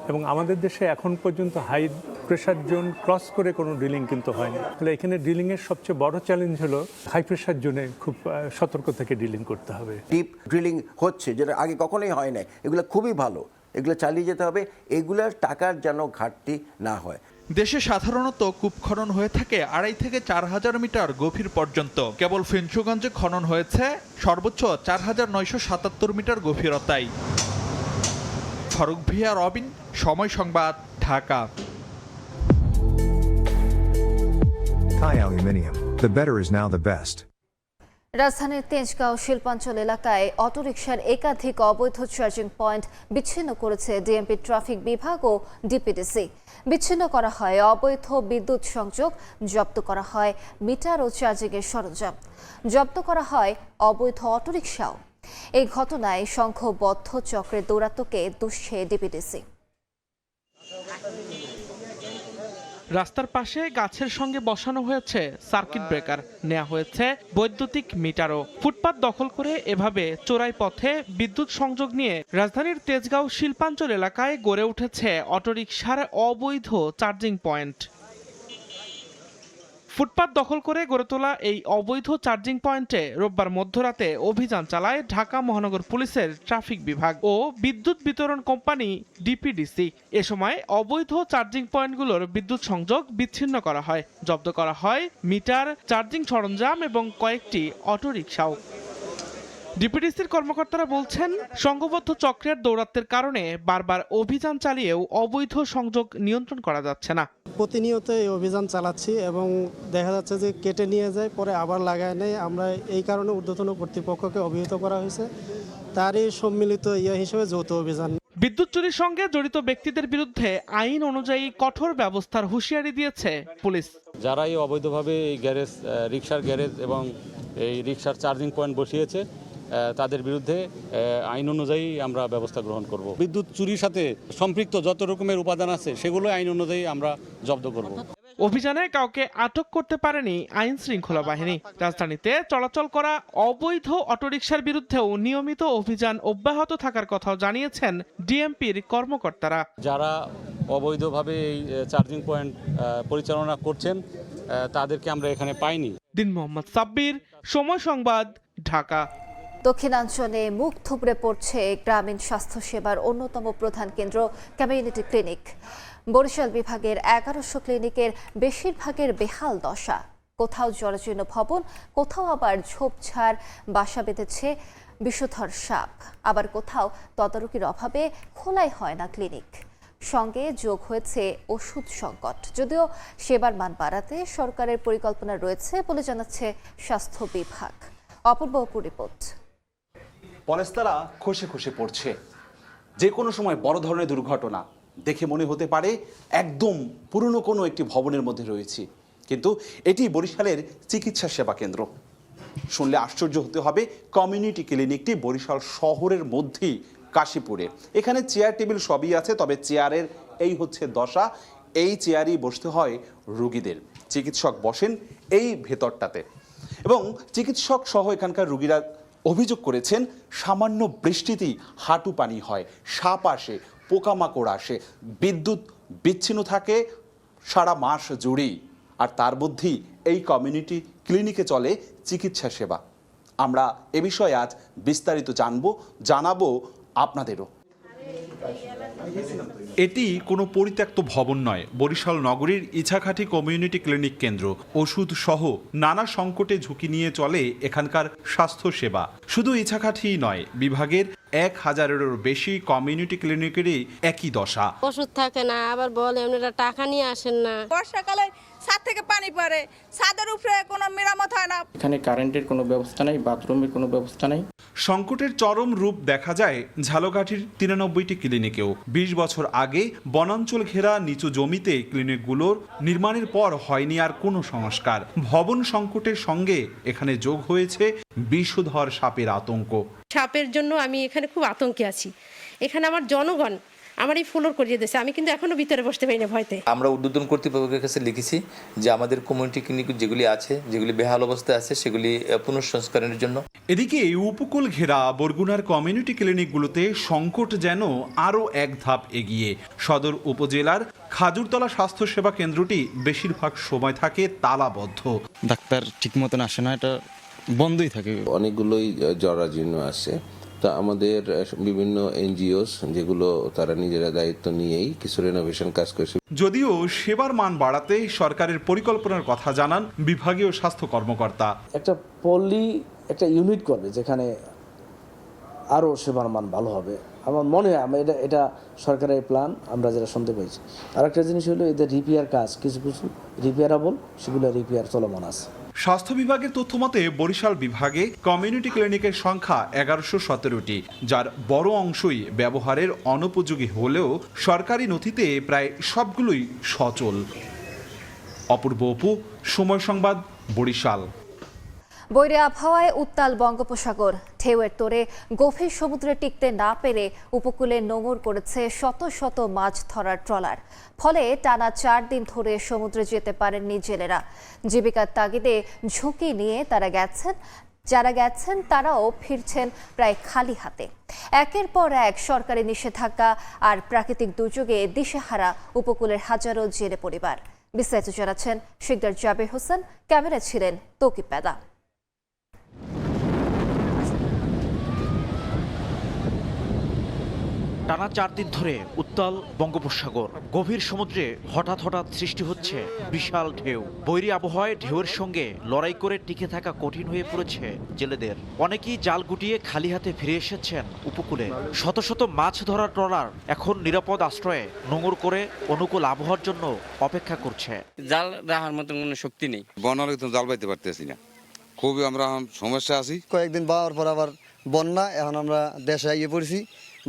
এবং আমাদের দেশে এখন পর্যন্ত হাই প্রেশার জোন ক্রস করে কোনো ড্রিলিং কিন্তু হয়নি। তাহলে এখানে ড্রিলিংয়ের সবচেয়ে বড় চ্যালেঞ্জ হলো হাই প্রেশার জোনে খুব সতর্ক থেকে ড্রিলিং করতে হবে। ডিপ ড্রিলিং হচ্ছে, যেটা আগে কখনোই হয় না, এগুলো খুবই ভালো, এগুলো চালিয়ে যেতে হবে, এগুলার টাকার যেন ঘাটতি না হয়। দেশে সাধারণত কূপ খনন হয়ে থাকে ২.৫ থেকে ৪,০০০ মিটার গভীর পর্যন্ত। কেবল ফেঞ্চুগঞ্জে খনন হয়েছে সর্বোচ্চ ৪,৯৭৭ মিটার গভীরতায়। ফারুক ভিয়া, রবিন, সময় সংবাদ, Dhaka. Thai Aluminium. The better is now the best. রাজধানীর তেজগাঁও শিল্পাঞ্চল এলাকায় অটোরিকশার একাধিক অবৈধ চার্জিং পয়েন্ট বিচ্ছিন্ন করেছে ডিএমপি ট্রাফিক বিভাগ ও ডিপিডিসি। বিচ্ছিন্ন করা হয় অবৈধ বিদ্যুৎ সংযোগ, জব্দ করা হয় মিটার ও চার্জিংয়ের সরঞ্জাম, জব্দ করা হয় অবৈধ অটোরিকশাও। এই ঘটনায় সংঘবদ্ধ চক্রের দৌরাত্ম্যকে দুষছে ডিপিডিসি। রাস্তার পাশে গাছের সঙ্গে বসানো হয়েছে সার্কিট ব্রেকার, নেওয়া হয়েছে বৈদ্যুতিক মিটারও। ফুটপাত দখল করে এভাবে চোরাই পথে বিদ্যুৎ সংযোগ নিয়ে রাজধানীর তেজগাঁও শিল্পাঞ্চল এলাকায় গড়ে উঠেছে অটোরিকশার অবৈধ চার্জিং পয়েন্ট। ফুটপাত দখল করে গড়ে তোলা এই অবৈধ চার্জিং পয়েন্টে রোববার মধ্যরাতে অভিযান চালায় ঢাকা মহানগর পুলিশের ট্রাফিক বিভাগ ও বিদ্যুৎ বিতরণ কোম্পানি ডিপিডিসি। এ সময় অবৈধ চার্জিং পয়েন্টগুলোর বিদ্যুৎ সংযোগ বিচ্ছিন্ন করা হয়, জব্দ করা হয় মিটার, চার্জিং সরঞ্জাম এবং কয়েকটি অটোরিকশাও। ডিপিডিসির কর্মকর্তারা বলছেন, সংঘবদ্ধ চক্রের দৌরাত্ম্যের কারণে বারবার অভিযান চালিয়েও অবৈধ সংযোগ নিয়ন্ত্রণ করা যাচ্ছে না। প্রতিনিয়ত এই অভিযান চালাচ্ছি এবং দেখা যাচ্ছে যে কেটে নিয়ে যায়, পরে আবার লাগায় নেয়। আমরা এই কারণে ঊর্ধ্বতন কর্তৃপক্ষকে অবহিত করা হয়েছে, তারই সম্মিলিত হিসেবে যৌথ অভিযান। বিদ্যুৎ চুরির সঙ্গে জড়িত ব্যক্তিদের বিরুদ্ধে আইন অনুযায়ী কঠোর ব্যবস্থার হুঁশিয়ারি দিয়েছে পুলিশ। যারা এই অবৈধভাবে এই গ্যারেজ, রিকশার গ্যারেজ এবং এই রিকশার চার্জিং পয়েন্ট বসিয়েছে, তাদের বিরুদ্ধে আইন অনুযায়ী আমরা ব্যবস্থা গ্রহণ করব। বিদ্যুৎ চুরির সাথে সম্পৃক্ত যত রকমের উপাদান আছে সেগুলো আইন অনুযায়ী আমরা জব্দ করব। অভিযানে কাউকে আটক করতে পারেনি আইন শৃঙ্খলা বাহিনী। রাজধানীতে চলাচল করা অবৈধ অটোরিকশার বিরুদ্ধেও নিয়মিত অভিযান অব্যাহত থাকার কথাও জানিয়েছেন ডিএমপির কর্মকর্তারা। যারা অবৈধভাবে এই চার্জিং পয়েন্ট পরিচালনা করছেন তাদেরকে আমরা এখানে পাইনি। দিন মোহাম্মদ সাব্বির, সময় সংবাদ, ঢাকা। দক্ষিণাঞ্চলে মুখ থুবড়ে পড়ছে গ্রামীণ স্বাস্থ্যসেবার অন্যতম প্রধান কেন্দ্র কমিউনিটি ক্লিনিক। বরিশাল বিভাগের ১১০০ ক্লিনিকের বেশিরভাগের বেহাল দশা। কোথাও জরাজীর্ণ ভবন, কোথাও আবার ঝোপঝাড় বাসা বেঁধেছে বিষধর সাপ, আবার কোথাও তদারকির অভাবে খোলাই হয় না ক্লিনিক। সঙ্গে যোগ হয়েছে ওষুধ সংকট। যদিও সেবার মান বাড়াতে সরকারের পরিকল্পনা রয়েছে বলে জানাচ্ছে স্বাস্থ্য বিভাগ। অপূর্ব রিপোর্ট। পলেস্তারা খসে খসে পড়ছে, যে কোনো সময় বড় ধরনের দুর্ঘটনা দেখে মনে হতে পারে একদম পুরনো কোনো একটি ভবনের মধ্যে রয়েছি, কিন্তু এটি বরিশালের চিকিৎসা সেবা কেন্দ্র। শুনলে আশ্চর্য হতে হবে, কমিউনিটি ক্লিনিকটি বরিশাল শহরের মধ্যেই কাশীপুরে। এখানে চেয়ার টেবিল সবই আছে, তবে চেয়ারের এই হচ্ছে দশা। এই চেয়ারই বসতে হয় রোগীদের। চিকিৎসক বসেন এই ভেতরটাতে, এবং চিকিৎসক সহ এখানকার রোগীরা অভিযোগ করেছেন সামান্য বৃষ্টিতেই হাঁটু পানি হয়, সাপ আসে, পোকামাকড় আসে, বিদ্যুৎ বিচ্ছিন্ন থাকে সারা মাস জুড়েই, আর তার মধ্যেই এই কমিউনিটি ক্লিনিকে চলে চিকিৎসা সেবা। আমরা এ বিষয়ে আজ বিস্তারিত জানাবো আপনাদেরও। এটি কোনো পরিত্যক্ত ভবন নয়, বরিশাল নগরীর ইছাখাটি কমিউনিটি ক্লিনিক কেন্দ্র। ওষুধ সহ নানা সংকটে ঝুঁকি নিয়ে চলে এখানকার স্বাস্থ্য সেবা। শুধু ইছাখাটিই নয়, বিভাগের 1000-এরও বেশি কমিউনিটি ক্লিনিকেরই একই দশা। ওষুধ থাকে না, আবার বলে আপনারা টাকা নিয়ে আসেন না। বর্ষাকালে ছাদ থেকে পানি পড়ে, ছাদের উপরে কোনো মেরামত হয় না। এখানে কারেন্টের কোনো ব্যবস্থা নাই, বাথরুমের কোনো ব্যবস্থা নাই। সংকটের চরম রূপ দেখা যায় ঝালকাঠির 93টি ক্লিনিকেও। 20 বছর আগে বনাঞ্চল ঘেরা নিচু জমিতে ক্লিনিকগুলোর নির্মাণের পর হয়নি আর কোনো সংস্কার। ভবন সংকটের সঙ্গে এখানে যোগ হয়েছে বিষধর সাপের আতঙ্ক। সাপের জন্য আমি এখানে খুব আতঙ্কে আছি। এখানে আমার জনগণ আমার এই ফ্লোর করিয়ে দিয়েছে, আমি কিন্তু এখনো ভিতরে বসতে পারি না ভয়তে। আমরা ঊর্ধ্বতন কর্তৃপক্ষের কাছে লিখেছি যে আমাদের কমিউনিটি ক্লিনিক যেগুলি আছে, যেগুলি বেহাল অবস্থায় আছে, সেগুলি পুনঃসংস্কারের জন্য। এদিকে উপকূল ঘেরা বরগুনার কমিউনিটি ক্লিনিকগুলোতে সংকট যেন আরও এক ধাপ এগিয়ে। সদর উপজেলার খাজুরতলা স্বাস্থ্য সেবা কেন্দ্রটি বেশিরভাগ সময় থাকে তালাবদ্ধ। ডাক্তার ঠিক মতন আসে না, এটা বন্ধই থাকে। অনেকগুলোই জরাজীর্ণ আছে। তা আমাদের বিভিন্ন এনজিওস যেগুলো তারা নিজেরা দায়িত্ব নিয়েই কিছু রেনোভেশন কাজ করছে। যদিও সেবার মান বাড়াতে সরকারের পরিকল্পনার কথা জানান বিভাগীয় স্বাস্থ্য কর্মকর্তা। একটা ইউনিট করবে যেখানে আরও সেবার মান ভালো হবে। আমার মনে হয় এটা সরকারের প্ল্যান, আমরা যেটা শুনতে পেয়েছি। আর একটা জিনিস হলো এদের রিপেয়ার কাজ, কিছু রিপেয়ারেবল, সেগুলো রিপেয়ার চলমান আছে। স্বাস্থ্য বিভাগের তথ্য মতে বরিশাল বিভাগে কমিউনিটি ক্লিনিকের সংখ্যা 1117টি, যার বড় অংশই ব্যবহারের অনুপযোগী হলেও সরকারি নথিতে প্রায় সবগুলোই সচল। অপূর্ব অপু, সময় সংবাদ, বরিশাল। বৈরী আবহাওয়ায় উত্তাল বঙ্গোপসাগর। ঢেউয়ের তোড়ে গভীর সমুদ্রে টিকতে না পেরে উপকূলে নোঙর করেছে শত শত মাছ ধরার ট্রলার। ফলে টানা 4 দিন ধরে সমুদ্রে যেতে পারেননি জেলেরা। জীবিকার তাগিদে ঝুঁকি নিয়ে যারা গেছেন তারাও ফিরছেন প্রায় খালি হাতে। একের পর এক সরকারি নিষেধাজ্ঞা আর প্রাকৃতিক দুর্যোগে দিশেহারা উপকূলের হাজারো জেলে পরিবার। বিস্তারিত জানাচ্ছেন শিকদার জাবের হোসেন, ক্যামেরা ছিলেন তৌকিব পেদা। টানা 4 দিন ধরে উত্তাল বঙ্গোপসাগর। গভীর সমুদ্রে হঠাৎ সৃষ্টি হচ্ছে বিশাল ঢেউ। বৈরী আবহাওয়ায় ঢেউয়ের সঙ্গে লড়াই করে টিকে থাকা কঠিন হয়ে পড়েছে জেলেদের। অনেকেই জাল গুটিয়ে খালি হাতে ফিরে এসেছেন উপকূলে। শত শত মাছ ধরার ট্রলার এখন নিরাপদ আশ্রয়ে নোঙর করে অনুকূল আবহাওয়ার জন্য অপেক্ষা করছে। জাল রাখার মতো কোনো শক্তি নেই, বন্যার তো জাল পাইতে পারতেছি না, খুবই আমরা সমস্যা আছি। কয়েকদিন পাওয়ার পর আবার বন্যা, এখন আমরা দেশে এগিয়ে পড়েছি।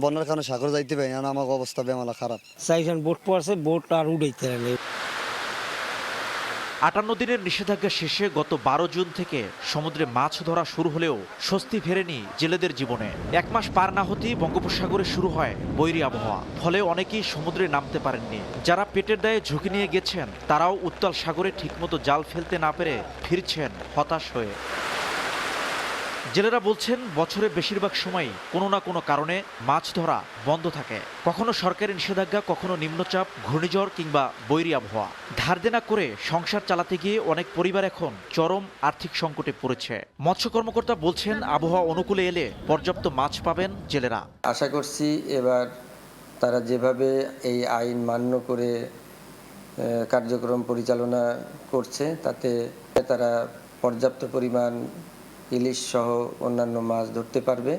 বন্যার কারণে সাগর যাইতে পারি না, আমার অবস্থা বেমালা খারাপ। চাইছেন বোট পড়ছে, বোট আর উঠাইতে পারে। 58 দিনের নিষেধাজ্ঞা শেষে গত 12 জুন থেকে সমুদ্রে মাছ ধরা শুরু হলেও স্বস্তি ফেরেনি জেলেদের জীবনে। 1 মাস পার না হতেই বঙ্গোপসাগরে শুরু হয় বৈরী আবহাওয়া। ফলে অনেকেই সমুদ্রে নামতে পারেননি। যারা পেটের দায়ে ঝুঁকি নিয়ে গেছেন তারাও উত্তাল সাগরে ঠিকমতো জাল ফেলতে না পেরে ফিরছেন হতাশ হয়ে। জেলেরা বলছেন বছরের বেশিরভাগ সময়ই কোনো না কোনো কারণে মাছ ধরা বন্ধ থাকে। কখনো সরকারি নিষেধাজ্ঞা, কখনো নিম্নচাপ, ঘূর্ণিঝড় কিংবা বৈরী আবহাওয়া। ধার দেনা করে সংসার চালাতে গিয়ে অনেক পরিবার এখন চরম আর্থিক সংকটে পড়েছে। মৎস্য কর্মকর্তা বলছেন আবহাওয়া অনুকূলে এলে পর্যাপ্ত মাছ পাবেন জেলেরা। আশা করছি এবার তারা যেভাবে এই আইন মান্য করে কার্যক্রম পরিচালনা করছে তাতে তারা পর্যাপ্ত পরিমাণ ইলিশ সহ অন্যান্য মাছ ধরতে পারবে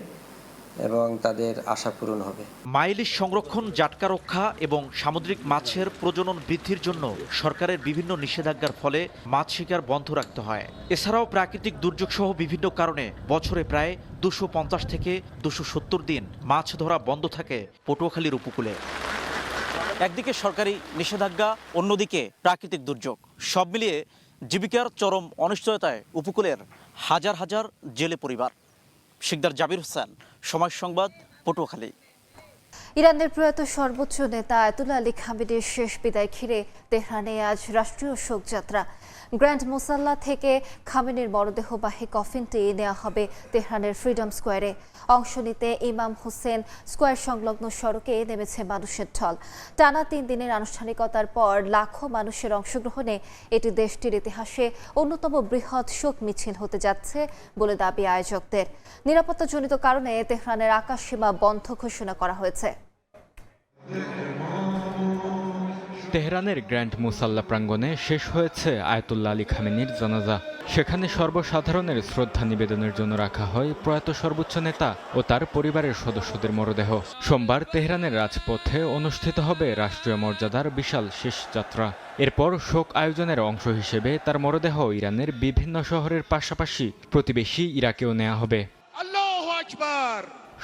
এবং তাদের আশা পূরণ হবে। মাইলিশ সংরক্ষণ, জাটকা রক্ষা এবং সামুদ্রিক মাছের প্রজনন বৃদ্ধির জন্য সরকারের বিভিন্ন নিষেধাজ্ঞার ফলে মাছ শিকার বন্ধ রাখতে হয়। এছাড়াও প্রাকৃতিক দুর্যোগ সহ বিভিন্ন কারণে বছরে প্রায় 250 থেকে 270 দিন মাছ ধরা বন্ধ থাকে পটুয়াখালীর উপকূলে। একদিকে সরকারি নিষেধাজ্ঞা, অন্যদিকে প্রাকৃতিক দুর্যোগ, সব মিলিয়ে জীবিকার চরম অনিশ্চয়তায় উপকূলের হাজার হাজার জেলে পরিবার। শিকদার জাবির হোসেন, সময় সংবাদ, পটুয়াখালী। ইরানের প্রয়াত সর্বোচ্চ নেতা আয়াতুল্লাহ আলী খামেনির শেষ বিদায় ঘিরে তেহরানে আজ রাষ্ট্রীয় শোকযাত্রা। গ্র্যান্ড মুসাল্লা থেকে খামেনির মরদেহবাহী কফিনটি নেওয়া হবে তেহরানের ফ্রিডম স্কোয়ারে। অংশ নিতে ইমাম হোসেন স্কোয়ার সংলগ্ন সড়কে নেমেছে মানুষের ঢল। টানা 3 দিনের আনুষ্ঠানিকতার পর লাখো মানুষের অংশগ্রহণে এটি দেশটির ইতিহাসে অন্যতম বৃহৎ শোক মিছিল হতে যাচ্ছে বলে দাবি আয়োজকদের। নিরাপত্তাজনিত কারণে তেহরানের আকাশসীমা বন্ধ ঘোষণা করা হয়েছে। তেহরানের গ্র্যান্ড মুসাল্লা প্রাঙ্গণে শেষ হয়েছে আয়াতুল্লাহ আলী খামেনির জানাজা। সেখানে সর্বসাধারণের শ্রদ্ধা নিবেদনের জন্য রাখা হয় প্রয়াত সর্বোচ্চ নেতা ও তার পরিবারের সদস্যদের মরদেহ। সোমবার তেহরানের রাজপথে অনুষ্ঠিত হবে রাষ্ট্রীয় মর্যাদার বিশাল শেষ যাত্রা। এরপর শোক আয়োজনের অংশ হিসেবে তার মরদেহ ইরানের বিভিন্ন শহরের পাশাপাশি প্রতিবেশী ইরাকেও নেওয়া হবে।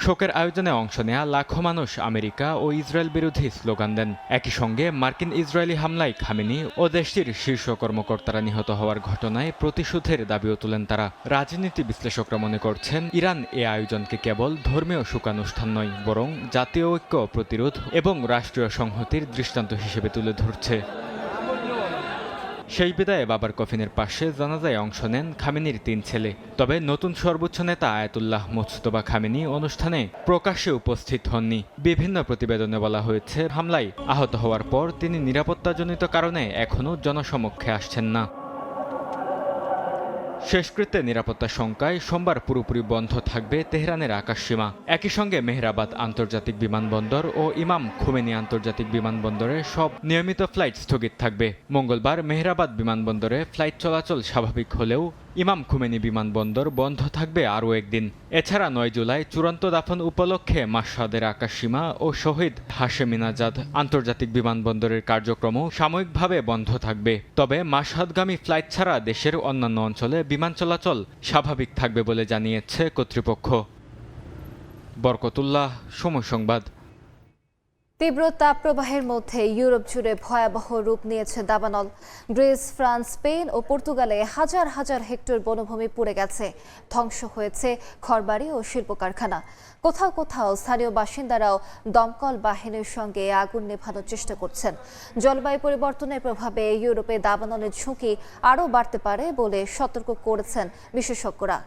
শোকের আয়োজনে অংশ নেয়া লাখো মানুষ আমেরিকা ও ইসরায়েল বিরোধী স্লোগান দেন। একই সঙ্গে মার্কিন ইসরায়েলি হামলায় খামেনি ও দেশটির শীর্ষ কর্মকর্তারা নিহত হওয়ার ঘটনায় প্রতিশোধের দাবিও তোলেন তারা। রাজনীতি বিশ্লেষকরা মনে করছেন, ইরান এ আয়োজনকে কেবল ধর্মীয় শোকানুষ্ঠান নয়, বরং জাতীয় ঐক্য, প্রতিরোধ এবং রাষ্ট্রীয় সংহতির দৃষ্টান্ত হিসেবে তুলে ধরছে। সেই বিদায়ে বাবার কফিনের পাশে জানাজায় অংশ নেন খামেনির 3 ছেলে। তবে নতুন সর্বোচ্চ নেতা আয়াতুল্লাহ মোজতবা খামেনি অনুষ্ঠানে প্রকাশ্যে উপস্থিত হননি। বিভিন্ন প্রতিবেদনে বলা হয়েছে, হামলায় আহত হওয়ার পর তিনি নিরাপত্তাজনিত কারণে এখনও জনসমক্ষে আসছেন না। শেষকৃত্যে নিরাপত্তা শঙ্কায় সোমবার পুরোপুরি বন্ধ থাকবে তেহরানের আকাশসীমা। একই সঙ্গে মেহরাবাদ আন্তর্জাতিক বিমানবন্দর ও ইমাম খুমেনি আন্তর্জাতিক বিমানবন্দরে সব নিয়মিত ফ্লাইট স্থগিত থাকবে। মঙ্গলবার মেহরাবাদ বিমানবন্দরে ফ্লাইট চলাচল স্বাভাবিক হলেও ইমাম খুমেনি বিমানবন্দর বন্ধ থাকবে আরও একদিন। এছাড়া 9 জুলাই চূড়ান্ত দাফন উপলক্ষে মাশহাদের আকাশসীমা ও শহীদ হাশেমিনাজাদ আন্তর্জাতিক বিমানবন্দরের কার্যক্রমও সাময়িকভাবে বন্ধ থাকবে। তবে মাশহাদগামী ফ্লাইট ছাড়া দেশের অন্যান্য অঞ্চলে বিমান চলাচল স্বাভাবিক থাকবে বলে জানিয়েছে কর্তৃপক্ষ। বরকতুল্লাহ, সময় সংবাদ। তীব্র তাপপ্রবাহের মধ্যে ইউরোপ জুড়ে ভয়াবহ রূপ নিয়েছে দাবানল। গ্রিস, ফ্রান্স, স্পেন ও পর্তুগালে হাজার হাজার হেক্টর বনভূমি পুড়ে গেছে। ধ্বংস হয়েছে ঘরবাড়ি ও শিল্প কারখানা। কোথাও কোথাও স্থানীয় বাসিন্দারাও দমকল বাহিনীর সঙ্গে আগুন নেভানোর চেষ্টা করছেন। জলবায়ু পরিবর্তনের প্রভাবে ইউরোপে দাবানলের ঝুঁকি আরও বাড়তে পারে বলে সতর্ক করেছেন বিশেষজ্ঞরা।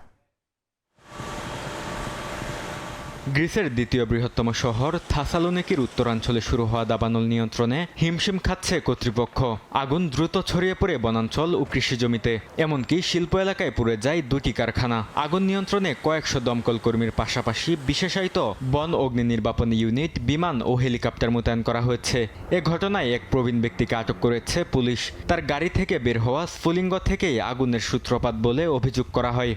গ্রিসের দ্বিতীয় বৃহত্তম শহর থাসালোনিকির উত্তরাঞ্চলে শুরু হওয়া দাবানল নিয়ন্ত্রণে হিমশিম খাচ্ছে কর্তৃপক্ষ। আগুন দ্রুত ছড়িয়ে পড়ে বনাঞ্চল ও কৃষি জমিতে, এমনকি শিল্প এলাকায় পুড়ে যায় 2টি কারখানা। আগুন নিয়ন্ত্রণে কয়েকশো দমকল কর্মীর পাশাপাশি বিশেষায়িত বন অগ্নি নির্বাপন ইউনিট, বিমান ও হেলিকপ্টার মোতায়েন করা হয়েছে। এ ঘটনায় এক প্রবীণ ব্যক্তিকে আটক করেছে পুলিশ। তার গাড়ি থেকে বের হওয়া স্ফুলিঙ্গ থেকেই আগুনের সূত্রপাত বলে অভিযোগ করা হয়।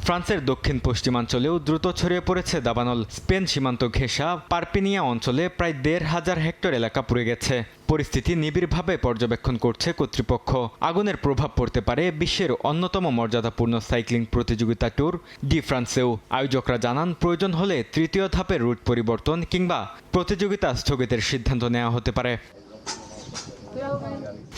ফ্রান্সের দক্ষিণ পশ্চিমাঞ্চলেও দ্রুত ছড়িয়ে পড়েছে দাবানল। স্পেন সীমান্ত ঘেঁষা পারপিনিয়া অঞ্চলে প্রায় 1,500 হেক্টর এলাকা পুড়ে গেছে। পরিস্থিতি নিবিড়ভাবে পর্যবেক্ষণ করছে কর্তৃপক্ষ। আগুনের প্রভাব পড়তে পারে বিশ্বের অন্যতম মর্যাদাপূর্ণ সাইক্লিং প্রতিযোগিতা ট্যুর ডি ফ্রান্সেও। আয়োজকরা জানান, প্রয়োজন হলে 3য় ধাপের রুট পরিবর্তন কিংবা প্রতিযোগিতা স্থগিতের সিদ্ধান্ত নেওয়া হতে পারে।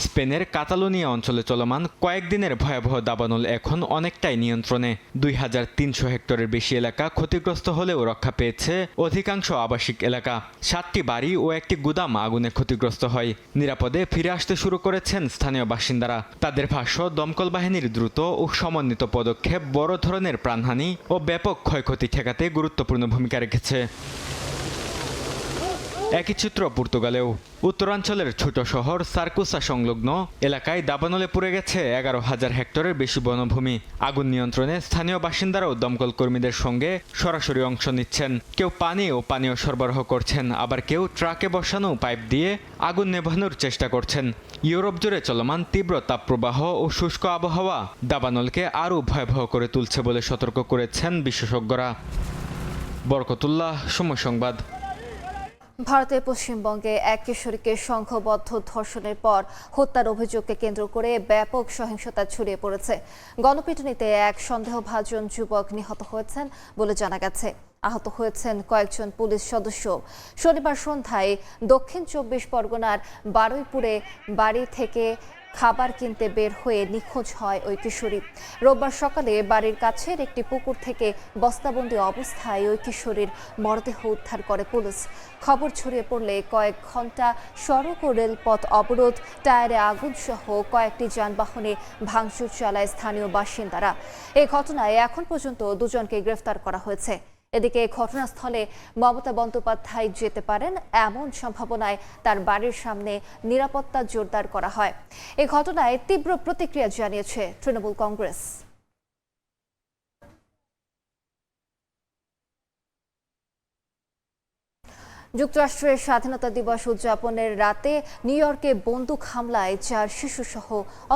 স্পেনের কাতালোনিয়া অঞ্চলে চলমান কয়েকদিনের ভয়াবহ দাবানল এখন অনেকটাই নিয়ন্ত্রণে। 2300 হেক্টরের বেশি এলাকা ক্ষতিগ্রস্ত হলেও রক্ষা পেয়েছে অধিকাংশ আবাসিক এলাকা। 7টি বাড়ি ও একটি গুদাম আগুনে ক্ষতিগ্রস্ত হয়। নিরাপদে ফিরে আসতে শুরু করেছেন স্থানীয় বাসিন্দারা। তাদের ভাষ্য, দমকল বাহিনীর দ্রুত ও সমন্বিত পদক্ষেপ বড় ধরনের প্রাণহানি ও ব্যাপক ক্ষয়ক্ষতি ঠেকাতে গুরুত্বপূর্ণ ভূমিকা রেখেছে। একই চিত্র পর্তুগালেও। উত্তরাঞ্চলের ছোট শহর সার্কুসা সংলগ্ন এলাকায় দাবানলে পুড়ে গেছে 11,000 হেক্টরের বেশি বনভূমি। আগুন নিয়ন্ত্রণে স্থানীয় বাসিন্দারাও দমকল কর্মীদের সঙ্গে সরাসরি অংশ নিচ্ছেন। কেউ পানি ও পানীয় সরবরাহ করছেন, আবার কেউ ট্রাকে বসানো পাইপ দিয়ে আগুন নেভানোর চেষ্টা করছেন। ইউরোপ জুড়ে চলমান তীব্র তাপপ্রবাহ ও শুষ্ক আবহাওয়া দাবানলকে আরও ভয়াবহ করে তুলছে বলে সতর্ক করেছেন বিশেষজ্ঞরা। বরকতুল্লাহ, সময় সংবাদ। ভারতের পশ্চিমবঙ্গে এক কিশোরীকে সংঘবদ্ধ ধর্ষণের পর হত্যার অভিযোগকে কেন্দ্র করে ব্যাপক সহিংসতা ছড়িয়ে পড়েছে। গণপিটুনিতে এক সন্দেহভাজন যুবক নিহত হয়েছেন বলে জানা গেছে। আহত হয়েছেন কয়েকজন পুলিশ সদস্য। শনিবার সন্ধ্যায় দক্ষিণ 24 পরগনার বারুইপুরে বাড়ি থেকে খাবার কিনতে বের হয়ে নিখোঁজ হয় ওই কিশোরী। রোববার সকালে বাড়ির কাছের একটি পুকুর থেকে বস্তাবন্দি অবস্থায় ওই কিশোরীর মরদেহ উদ্ধার করে পুলিশ। খবর ছড়িয়ে পড়লে কয়েক ঘন্টা সড়ক ও রেলপথ অবরোধ, টায়ারে আগুন সহ কয়েকটি যানবাহনে ভাঙচুর চালায় স্থানীয় বাসিন্দারা। এই ঘটনায় এখন পর্যন্ত দুজনকে গ্রেফতার করা হয়েছে। এদিকে ঘটনাস্থলে মমতা বন্দ্যোপাধ্যায় যেতে পারেন এমন সম্ভাবনায় তার বাড়ির সামনে নিরাপত্তা জোরদার করা হয়। এই ঘটনায় তীব্র প্রতিক্রিয়া জানিয়েছে তৃণমূল কংগ্রেস। যুক্তরাষ্ট্রের স্বাধীনতা দিবস উদযাপনের রাতে নিউ ইয়র্কে বন্দুক হামলায় 4 শিশুসহ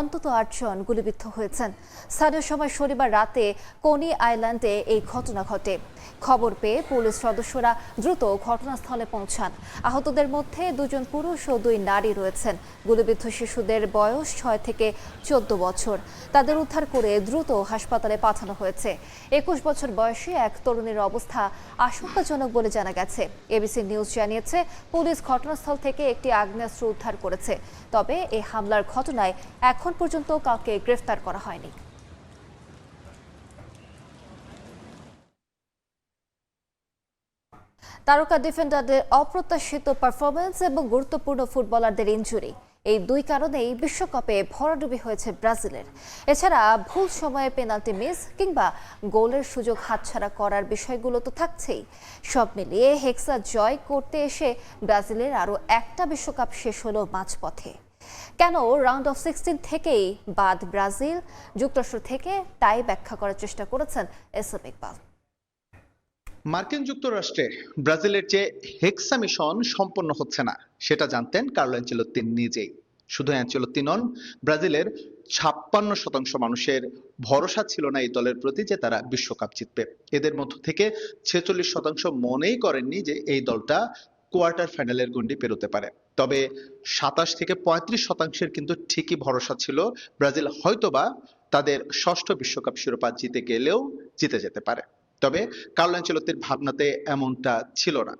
অন্তত 8 জন গুলিবিদ্ধ হয়েছেন। স্থানীয় সময় শনিবার রাতে কোনি আইল্যান্ডে এই ঘটনা ঘটে। খবর পেয়ে পুলিশ সদস্যরা দ্রুত ঘটনাস্থলে পৌঁছান। আহতদের মধ্যে 2 জন পুরুষ ও 2 নারী রয়েছেন। গুলিবিদ্ধ শিশুদের বয়স 6 থেকে 14 বছর। তাদের উদ্ধার করে দ্রুত হাসপাতালে পাঠানো হয়েছে। 21 বছর বয়সী এক তরুণীর অবস্থা আশঙ্কাজনক বলে জানা গেছে। এবিসি নিউজ জানিয়েছে, পুলিশ ঘটনাস্থল থেকে একটি আগ্নেয়াস্ত্র উদ্ধার করেছে। তবে এই হামলার ঘটনায় এখন পর্যন্ত কাউকে গ্রেফতার করা হয়নি। তারকা ডিফেন্ডারদের অপ্রত্যাশিত পারফরমেন্স এবং গুরুত্বপূর্ণ ফুটবলারদের ইনজুরি, এই 2 কারণেই বিশ্বকাপে ভরাডুবি হয়েছে ব্রাজিলের। এছাড়া ভুল সময়ে পেনাল্টি মিস কিংবা গোলের সুযোগ হাতছাড়া করার বিষয়গুলো তো থাকছেই। সব মিলিয়ে হেক্সা জয় করতে এসে ব্রাজিলের আরও একটা বিশ্বকাপ শেষ হলো মাঝপথে। কেন রাউন্ড অফ 16 থেকেই বাদ ব্রাজিল? যুক্তরাষ্ট্র থেকে তাই ব্যাখ্যা করার চেষ্টা করেছেন এসএম ইকবাল। মার্কিন যুক্তরাষ্ট্রে ব্রাজিলের যে হেক্সা মিশন সম্পন্ন হচ্ছে না সেটা জানতেন কার্লো অ্যানচেলোত্তি নিজেই। শুধু অ্যানচেলোত্তি নন, ব্রাজিলের 56% মানুষের ভরসা ছিল না এই দলের প্রতি যে তারা বিশ্বকাপ জিতবে। এদের মধ্য থেকে 46% মনেই করেননি যে এই দলটা কোয়ার্টার ফাইনালের গণ্ডি পেরোতে পারে। তবে 27 থেকে 35% কিন্তু ঠিকই ভরসা ছিল ব্রাজিল হয়তোবা তাদের 6ষ্ঠ বিশ্বকাপ শিরোপা জিতে গেলেও জিতে যেতে পারে। তবে কার্লো অ্যানচেলোত্তির ভাবনাতে এমনটা ছিল না।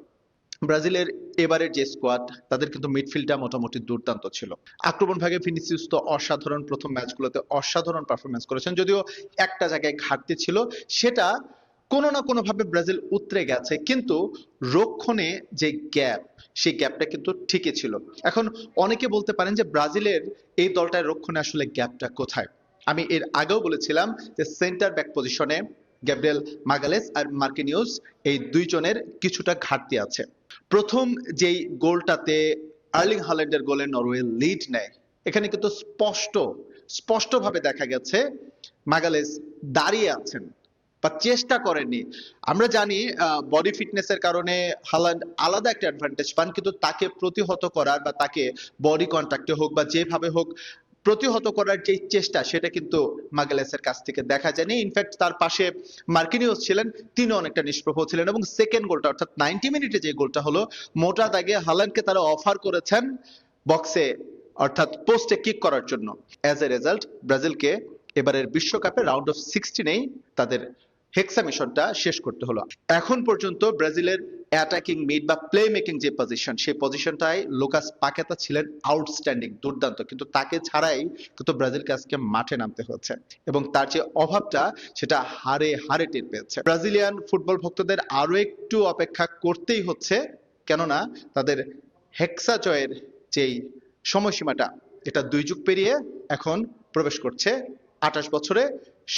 ব্রাজিলের এবারের যে স্কোয়াড, তাদের কিন্তু মিডফিল্ডটা মোটামুটি দুর্দান্ত ছিল। আক্রমণ ভাগে ভিনিসিয়াস তো অসাধারণ, প্রথম ম্যাচগুলোতে অসাধারণ পারফরমেন্স করেছেন। যদিও একটা জায়গায় ঘাটতি ছিল, সেটা কোনো না কোনোভাবে ব্রাজিল উতরে গেছে, কিন্তু রক্ষণে যে গ্যাপ, সেই গ্যাপটা কিন্তু ঠিকই ছিল। এখন অনেকে বলতে পারেন যে ব্রাজিলের এই দলটার রক্ষণে আসলে গ্যাপটা কোথায়। আমি এর আগেও বলেছিলাম যে সেন্টার ব্যাক পজিশনে গ্যাব্রিয়েল মাগালেস আর মার্কিনিউস, এই 2 জনের কিছুটা ঘাটতি আছে। প্রথম যেই গোলটাতে আর্লিং হাল্যান্ডের গোলে নরওয়ে লিড নেয়, এখানে কিন্তু স্পষ্টভাবে দেখা গেছে মাগালেস দাঁড়িয়ে আছেন বা চেষ্টা করেননি। আমরা জানি বডি ফিটনেসের কারণে হাল্যান্ড আলাদা একটা অ্যাডভান্টেজ পান, কিন্তু তাকে প্রতিহত করার বা তাকে বডি কন্ট্যাক্টে হোক বা যেভাবে হোক প্রতিহত করার যে চেষ্টা, সেটা কিন্তু মাগালেসের কাছ থেকে দেখা যায়নি। ইনফ্যাক্ট তার পাশে মার্কিনিউস ছিলেন, তিনি অনেকটা নিষ্প্রভ ছিলেন। এবং সেকেন্ড গোলটা, অর্থাৎ 90 মিনিটে যে গোলটা হলো, মোটা দাগে হাল্যান্ডকে তারা অফার করেছেন বক্সে অর্থাৎ পোস্টে কিক করার জন্য। অ্যাজ এ রেজাল্ট ব্রাজিলকে এবারের বিশ্বকাপে রাউন্ড অফ 16-এই তাদের হেক্সা মিশনটা শেষ করতে হলো। এখন পর্যন্ত ব্রাজিলের অ্যাটাকিং মিড বা প্লে মেকিং যে পজিশন, সেই পজিশনটায় লুকাস পাকেতা ছিলেন আউটস্ট্যান্ডিং, দুর্দান্ত, কিন্তু তাকে ছাড়াই কিন্তু ব্রাজিলকে আজকে মাঠে নামতে হচ্ছে এবং তার যে অভাবটা সেটা হারে হারে টের পেয়েছে। ব্রাজিলিয়ান ফুটবল ভক্তদের আরো একটু অপেক্ষা করতেই হচ্ছে, কেননা তাদের হেক্সা জয়ের যেই সময়সীমাটা, এটা 2 যুগ পেরিয়ে এখন প্রবেশ করছে 28 বছরে।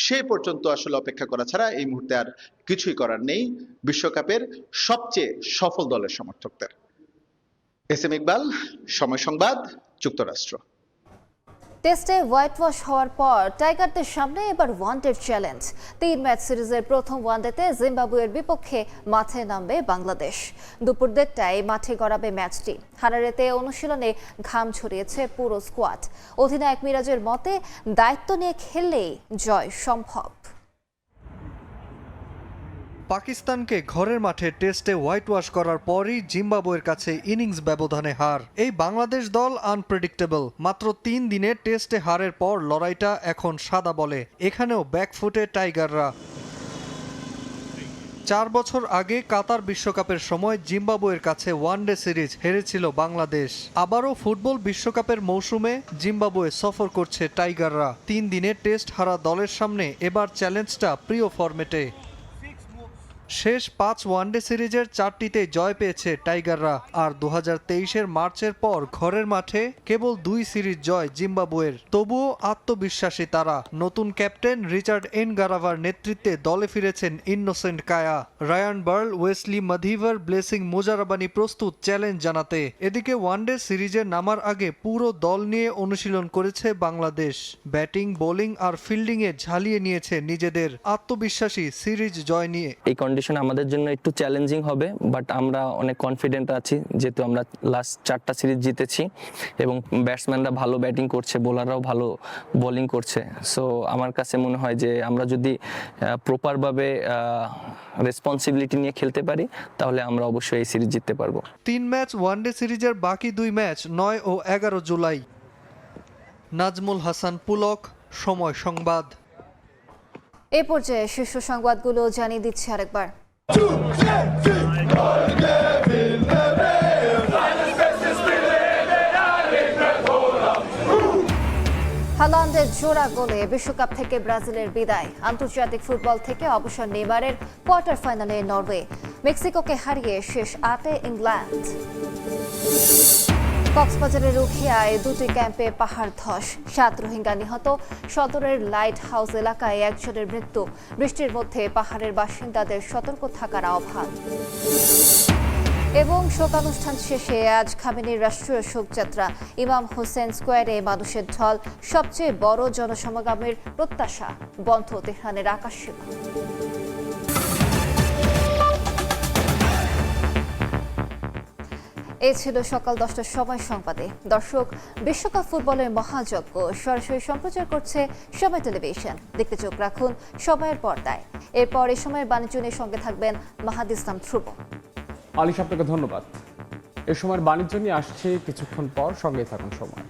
সে পর্যন্ত আসলে অপেক্ষা করা ছাড়া এই মুহূর্তে আর কিছুই করার নেই বিশ্বকাপের সবচেয়ে সফল দলের সমর্থকদের। এস এম ইকবাল, সময় সংবাদ, যুক্তরাষ্ট্র। টেস্টে হোয়াইট ওয়াশ হওয়ার পর টাইগারদের সামনে এবার ওয়ানডে চ্যালেঞ্জ। 3 ম্যাচ সিরিজের প্রথম ওয়ানডেতে জিম্বাবুয়ের বিপক্ষে মাঠে নামবে বাংলাদেশ। দুপুর 1টায় মাঠে গড়াবে ম্যাচটি। হারারেতে অনুশীলনে ঘাম ছড়িয়েছে পুরো স্কোয়াড। অধিনায়ক মিরাজের মতে দায়িত্ব নিয়ে খেললেই জয় সম্ভব। পাকিস্তানকে ঘরের মাঠে টেস্টে হোয়াইট ওয়াশ করার পরই জিম্বাবুয়ের কাছে ইনিংস ব্যবধানে হার। এই বাংলাদেশ দল আনপ্রেডিক্টেবল। মাত্র 3 দিনে টেস্টে হারের পর লড়াইটা এখন সাদা বলে। এখানেও ব্যাকফুটে টাইগাররা। 4 বছর আগে কাতার বিশ্বকাপের সময় জিম্বাবুয়ের কাছে ওয়ানডে সিরিজ হেরেছিল বাংলাদেশ। আবারও ফুটবল বিশ্বকাপের মৌসুমে জিম্বাবুয়ে সফর করছে টাইগাররা। 3 দিনে টেস্ট হারা দলের সামনে এবার চ্যালেঞ্জটা প্রিয় ফরম্যাটে। শেষ 5 ওয়ানডে সিরিজের 4টিতে জয় পেয়েছে টাইগাররা। আর 2023-এর মার্চের পর ঘরের মাঠে কেবল 2 সিরিজ জয় জিম্বাবুয়ের। তবুও আত্মবিশ্বাসী তারা। নতুন ক্যাপ্টেন রিচার্ড এনগারাভার নেতৃত্বে দলে ফিরেছেন Innocent Kaia. Ryan Burl, Wessly Madhevere, Blessing Muzarabani প্রস্তুত চ্যালেঞ্জ জানাতে। এদিকে ওয়ানডে সিরিজে নামার আগে পুরো দল নিয়ে অনুশীলন করেছে বাংলাদেশ। ব্যাটিং, বোলিং আর ফিল্ডিংয়ে ঝালিয়ে নিয়েছে নিজেদের। আত্মবিশ্বাসী সিরিজ জয় নিয়ে। কন্ডিশন আমাদের জন্য একটু চ্যালেঞ্জিং হবে, বাট আমরা অনেক কনফিডেন্ট আছি, যেহেতু আমরা লাস্ট 4টা সিরিজ জিতেছি এবং ব্যাটসম্যানরা ভালো ব্যাটিং করছে, বোলাররাও ভালো বোলিং করছে। সো আমার কাছে মনে হয় যে আমরা যদি প্রপারভাবে রেসপন্সিবিলিটি নিয়ে খেলতে পারি তাহলে আমরা অবশ্যই এই সিরিজ জিততে পারবো। 3 ম্যাচ ওয়ানডে সিরিজের বাকি 2 ম্যাচ 9 ও 11 জুলাই। নাজমুল হাসান পুলক, সময় সংবাদ। এ পর্যায়ে শীর্ষ সংবাদগুলো জানিয়ে দিচ্ছি আরেকবার। হালান্ডের জোড়া গোলে বিশ্বকাপ থেকে ব্রাজিলের বিদায়। আন্তর্জাতিক ফুটবল থেকে অবসর নেইমারের কোয়ার্টার ফাইনালে নরওয়ে। মেক্সিকোকে হারিয়ে শেষ 8-এ ইংল্যান্ড। কক্সবাজারের উখিয়ায় 2টি ক্যাম্পে পাহাড় ধস, 7 রোহিঙ্গা নিহত। সদরের লাইট হাউস এলাকায় 1 জনের মৃত্যু। বৃষ্টির মধ্যে পাহাড়ের বাসিন্দাদের সতর্ক থাকার আহ্বান। এবং শোকানুষ্ঠান শেষে আজ খামেনির রাষ্ট্রীয় শোকযাত্রা। ইমাম হোসেন স্কোয়ারে মানুষের ঢল। সবচেয়ে বড় জনসমাগমের প্রত্যাশা। বন্ধ তেহরানের আকাশসীমা। এই ছিল সকাল 10টার সময় সংবাদে। দর্শক, বিশ্বকাপ ফুটবলের মহাযজ্ঞ সরাসরি সম্প্রচার করছে সময় টেলিভিশন। দেখতে চোখ রাখুন সময়ের পর্দায়। এরপর এই সময়ের বাণিজ্য নিয়ে সঙ্গে থাকবেন মাহাদি ইসলাম ধ্রুব। আলিশ, আপনাকে ধন্যবাদ। এ সময়ের বাণিজ্য নিয়ে আসছে কিছুক্ষণ পর, সঙ্গে থাকুন সময়।